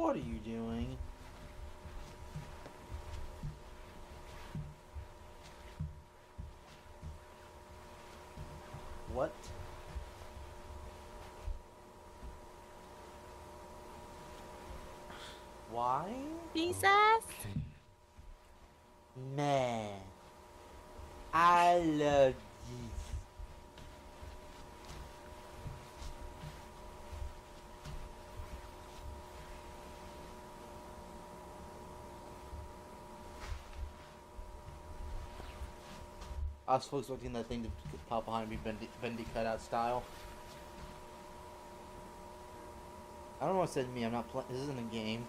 What are you doing? What? Why? Jesus? Man. I love Jesus. I was fully expecting that thing to pop behind me, bendy cutout style. I don't know what said to me. I'm not playing. This isn't a game.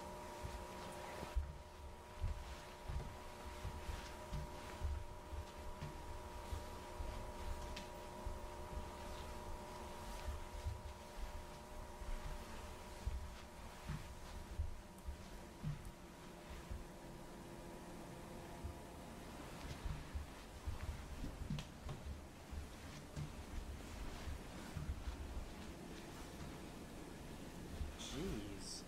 Jeez.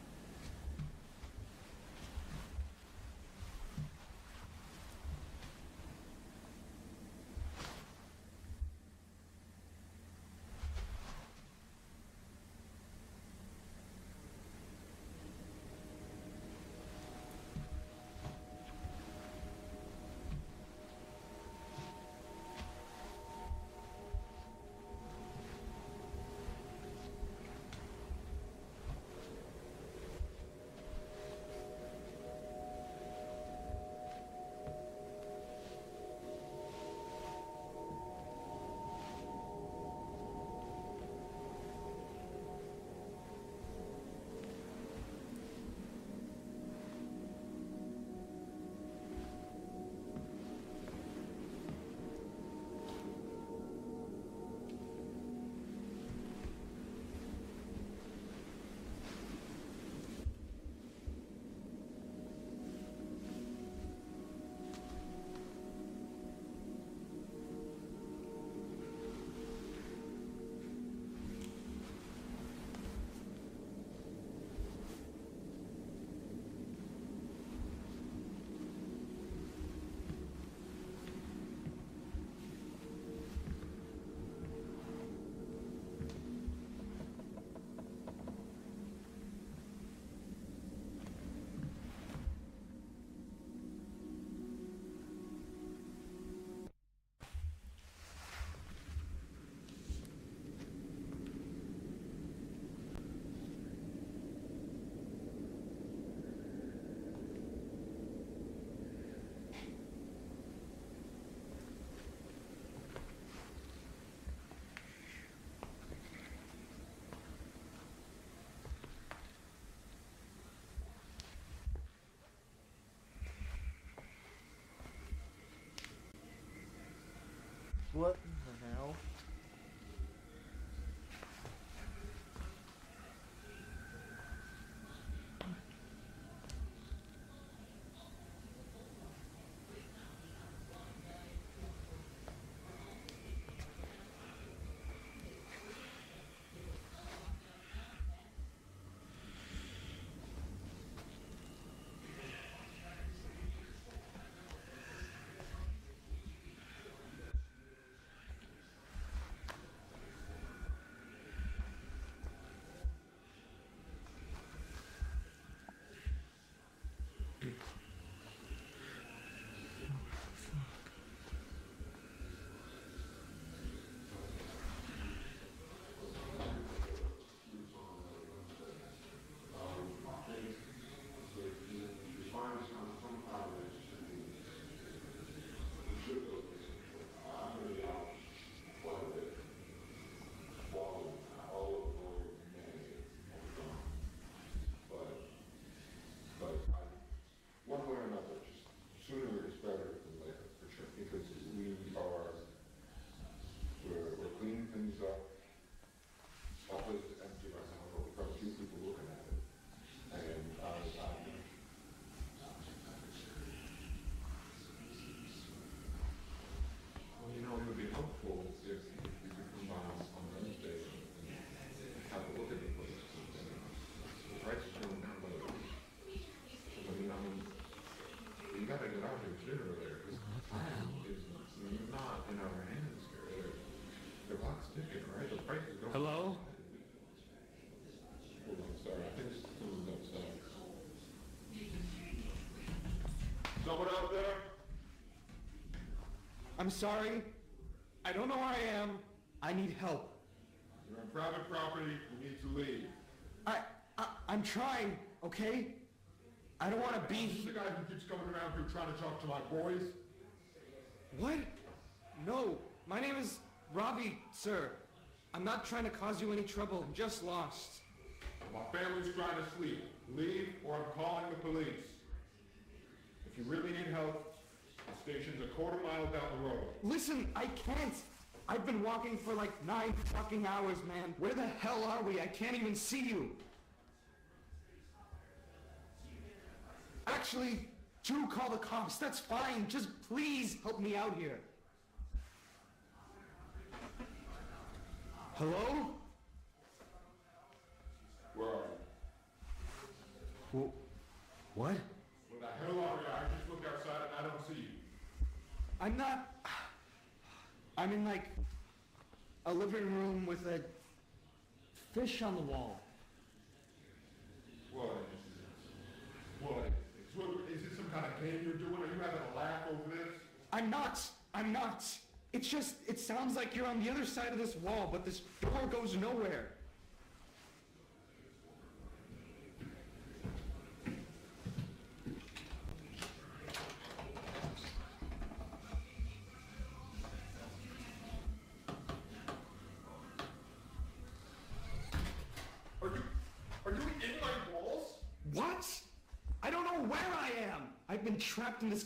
project did earlier. This plan is not in our hands here. The clock's ticking, right? The price is going. Hello? Hold on, sorry. I think someone's outside. Someone out there? I'm sorry. I don't know where I am. I need help. You're on private property. You need to leave. I'm trying, okay? I don't want to be... This is the guy who keeps coming around here trying to talk to my boys? What? No, my name is Robbie, sir. I'm not trying to cause you any trouble. I'm just lost. My family's trying to sleep. Leave or I'm calling the police. If you really need help, the station's a quarter mile down the road. Listen, I can't. I've been walking for like 9 fucking hours, man. Where the hell are we? I can't even see you. Actually, do call the cops. That's fine. Just please help me out here. Hello? Where are you? What? Where the hell are you? I just looked outside and I don't see you. I'm not... I'm in like a living room with a fish on the wall. What? Is it some kind of game you're doing? Are you having a laugh over this? I'm not. It's just, it sounds like you're on the other side of this wall, but this door goes nowhere. Are you in my walls? What? I don't know where I am. I've been trapped in this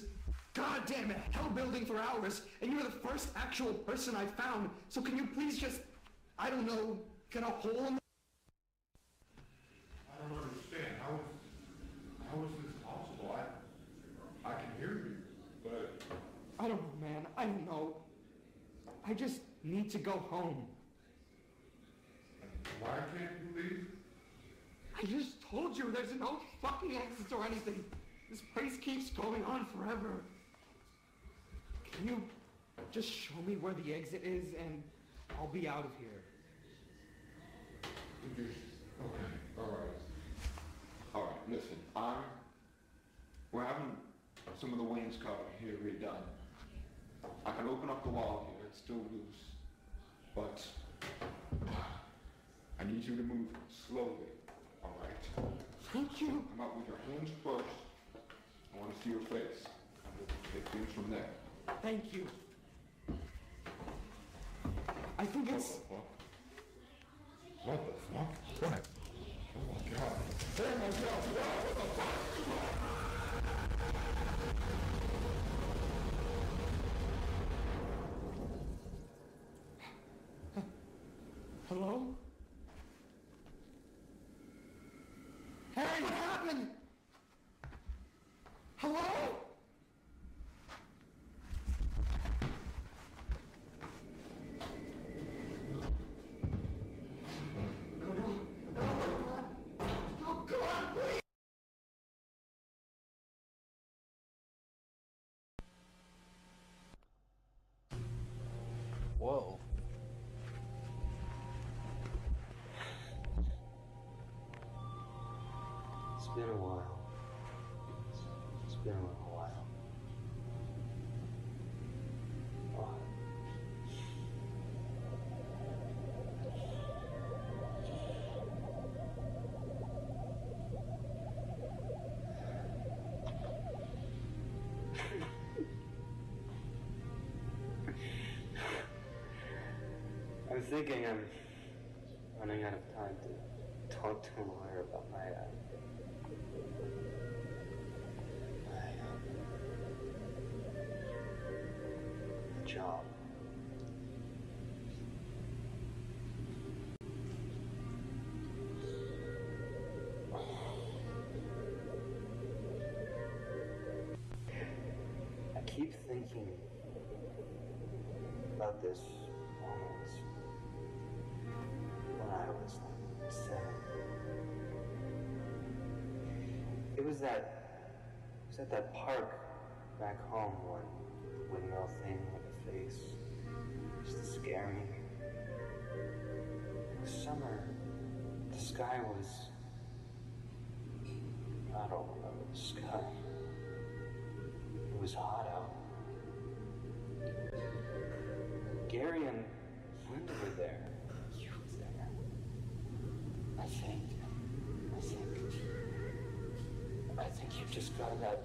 goddamn hell building for hours, and you're the first actual person I found. So can you please just, I don't know, get a hole in the... I don't understand. How is this possible? I can hear you, but... I don't know, man. I don't know. I just need to go home. Why can't you leave? I just told you there's no fucking exits or anything. This place keeps going on forever. Can you just show me where the exit is and I'll be out of here? Okay, alright, listen, we're having some of the wainscoting here redone. I can open up the wall here, it's still loose, but I need you to move slowly, alright? Thank you. Come out with your hands first. I want to see your face, and we'll take things from there. Thank you. I think it's... What the fuck? What? Oh my god. Oh my god, wow, what the fuck? Hello? Hey, what happened? Hello? Oh, God, please! Whoa. It's been a while. It's been a little while. Oh. I'm thinking I'm running out of time to talk to a lawyer about my job. I keep thinking about this moment when I was like 7. It was at that park back home one windmill thing with a face used to scare me. It was summer. The sky was... I don't remember the sky. It was hot out. Gary and Linda were there. You were there. I think you just got that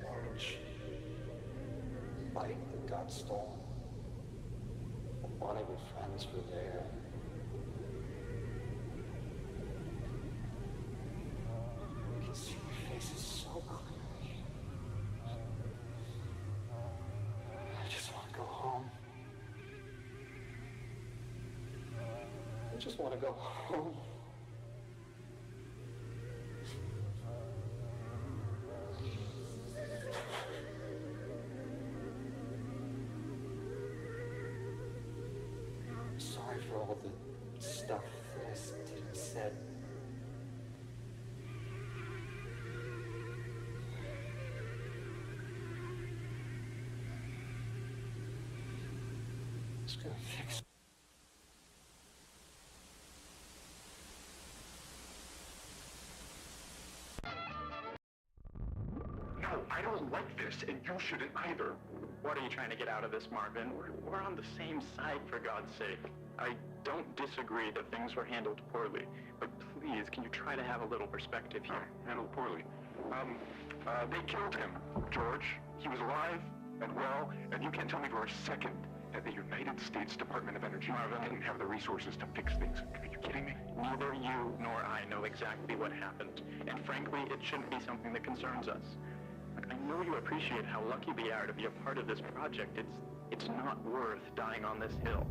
orange bike that got stolen. One of your friends were there. I can see your faces so clearly. I just want to go home. I just want to go home. I'm sorry for all the stuff that I did and said. I'm just gonna fix it. No, I don't like this, and you shouldn't either. What are you trying to get out of this, Marvin? We're on the same side, for God's sake. I don't disagree that things were handled poorly, but please, can you try to have a little perspective here? Handled poorly. They killed him, George. He was alive and well, and you can't tell me for a second that the United States Department of Energy didn't have the resources to fix things. Are you kidding me? Neither you nor I know exactly what happened, and frankly, it shouldn't be something that concerns us. I know you appreciate how lucky we are to be a part of this project. It's not worth dying on this hill.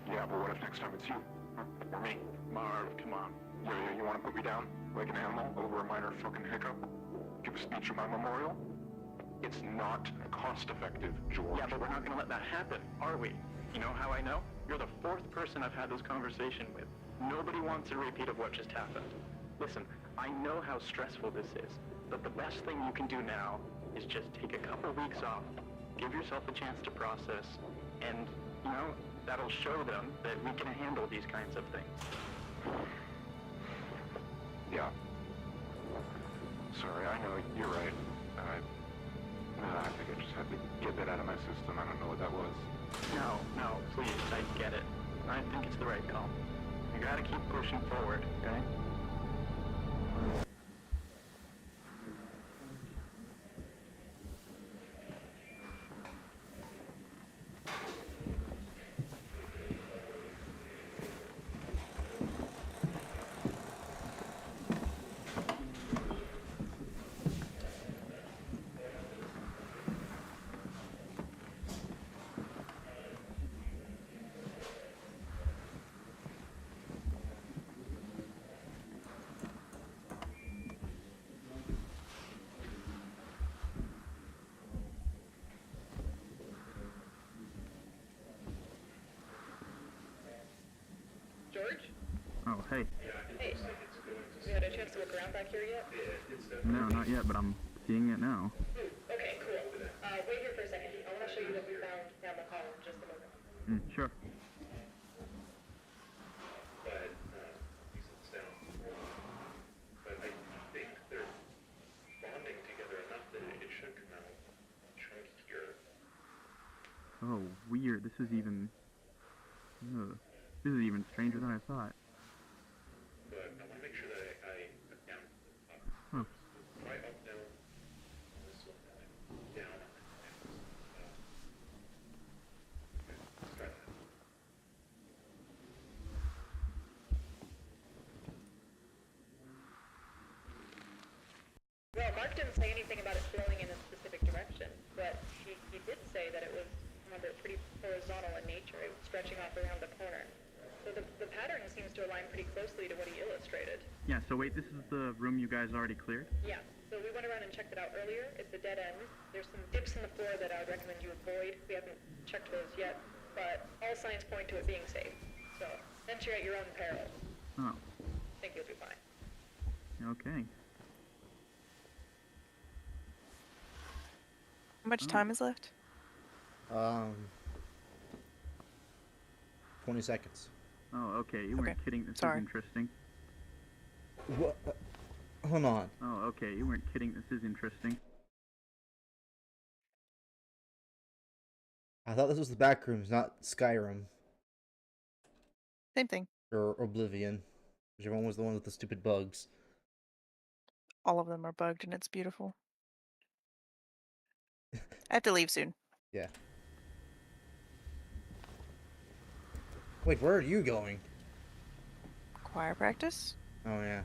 Yeah, but what if next time it's you? Huh? Or me? Marv, come on. Yeah, you want to put me down like an animal over a minor fucking hiccup? Give a speech at my memorial? It's not cost-effective, George. Yeah, but we're not going to let that happen, are we? You know how I know? You're the fourth person I've had this conversation with. Nobody wants a repeat of what just happened. Listen, I know how stressful this is, but the best thing you can do now is just take a couple weeks off, give yourself a chance to process, and, you know, that'll show them that we can handle these kinds of things. Yeah. Sorry, I know, you're right. I think I just had to get that out of my system. I don't know what that was. No, please, I get it. I think it's the right call. You gotta keep pushing forward, okay? George? Oh, hey. Hey. You had a chance to look around back here yet? No, not yet, but I'm seeing it now. Okay, cool. Wait here for a second. I want to show you what we found down the hall in just a moment. Sure. But he sits down. But I think they're bonding together enough that it should come out chunkier. Oh, weird. This is even stranger than I thought. But I want to make sure that I down up. Huh. Right up, down. This one, down. Let's try that. Well, Mark didn't say anything about it flowing in a specific direction, but he did say that it was, remember, pretty horizontal in nature. It was stretching off around the corner. So the pattern seems to align pretty closely to what he illustrated. Yeah, so wait, this is the room you guys already cleared? Yeah, so we went around and checked it out earlier. It's a dead end. There's some dips in the floor that I would recommend you avoid. We haven't checked those yet, but all signs point to it being safe. So enter at your own peril. Oh, I think you'll be fine. okay. much time is left? 20 seconds. Oh, okay. You weren't kidding. This Sorry. is interesting. What? Hold on. Oh, okay. You weren't kidding. This is interesting. I thought this was the Backrooms, not Skyrim. Same thing. Or Oblivion. Whichever one was the one with the stupid bugs. All of them are bugged and it's beautiful. I have to leave soon. Yeah. Wait, where are you going? Choir practice? Oh, yeah.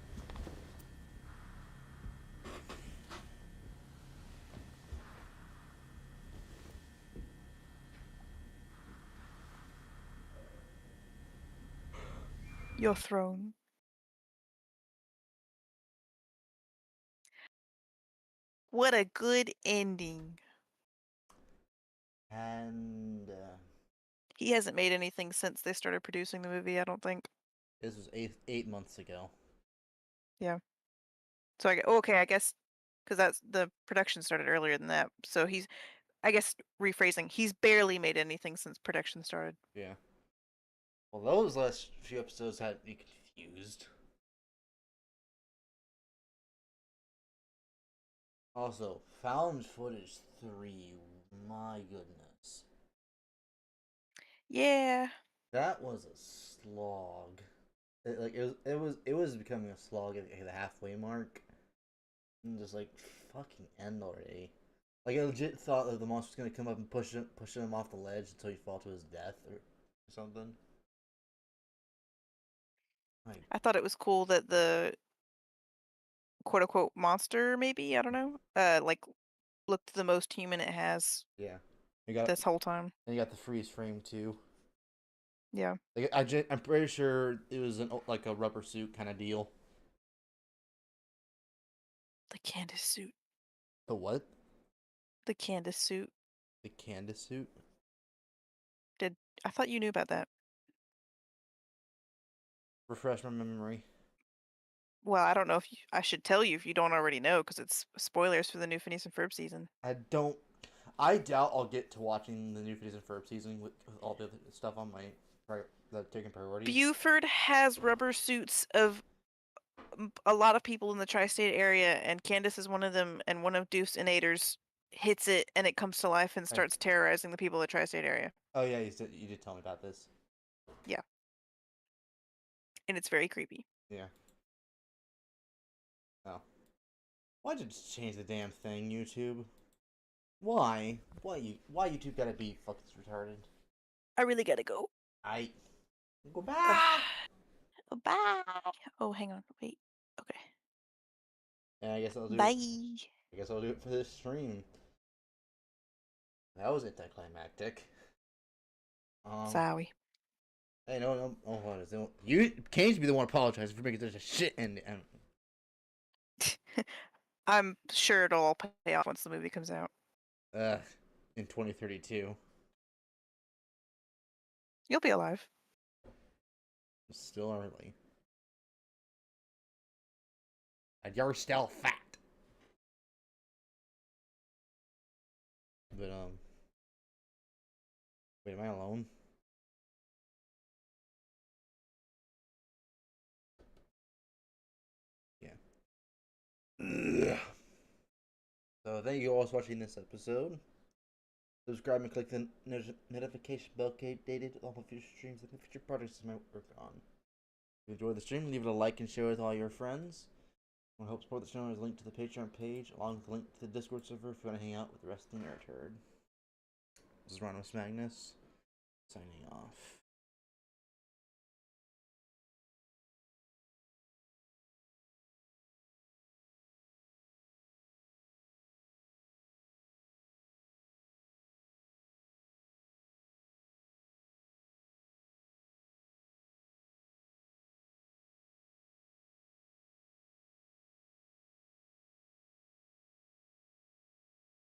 Your throne. What a good ending. And He hasn't made anything since they started producing the movie, I don't think. this was eight months ago. Yeah. So I guess because that's the production started earlier than that. So I guess rephrasing, he's barely made anything since production started. Yeah. Well, those last few episodes had me confused. Also, found footage 3. My goodness. Yeah. That was a slog. It was becoming a slog at the halfway mark. And just like fucking end already. Like I legit thought that the monster was gonna come up and push him off the ledge until he fall to his death or something. Like, I thought it was cool that the quote unquote monster, maybe, I don't know, like looked the most human it has yeah. You got this whole time. And you got the freeze frame too. Yeah. Like I'm pretty sure it was like a rubber suit kind of deal. The Candace suit. The what? The Candace suit. The Candace suit? I thought you knew about that. Refresh my memory. Well, I don't know if I should tell you if you don't already know, because it's spoilers for the new Phineas and Ferb season. I doubt I'll get to watching the new Phineas and Ferb season with all the other stuff on my taking priority. Buford has rubber suits of a lot of people in the tri-state area, and Candace is one of them, and one of Deuce and Ader's hits it, and it comes to life and starts terrorizing the people of the tri-state area. Oh yeah, you did tell me about this. Yeah. And it's very creepy. Yeah. Oh. Why'd you just change the damn thing, YouTube? Why? Why YouTube gotta be fucking retarded? I really gotta go. Go back. Bye. Oh, hang on. Wait. Okay. Yeah, I guess I'll do Bye. it. I guess I'll do it for this stream. That was anticlimactic. Sorry. Hey, no, hold on. Kane should be the one apologizing for making such a shit ending. I'm sure it'll all pay off once the movie comes out. In 2032. You'll be alive. Still early. And you're still fat. But, wait, am I alone? Yeah. Ugh. So, thank you all for watching this episode. Subscribe and click the notification bell updated with all my future streams and future projects I might work on. If you enjoyed the stream, leave it a like and share with all your friends. If you want to help support the channel, there's a link to the Patreon page, along with a link to the Discord server if you want to hang out with the rest of the Nerd Herd. This is Ronimus Magnus, signing off.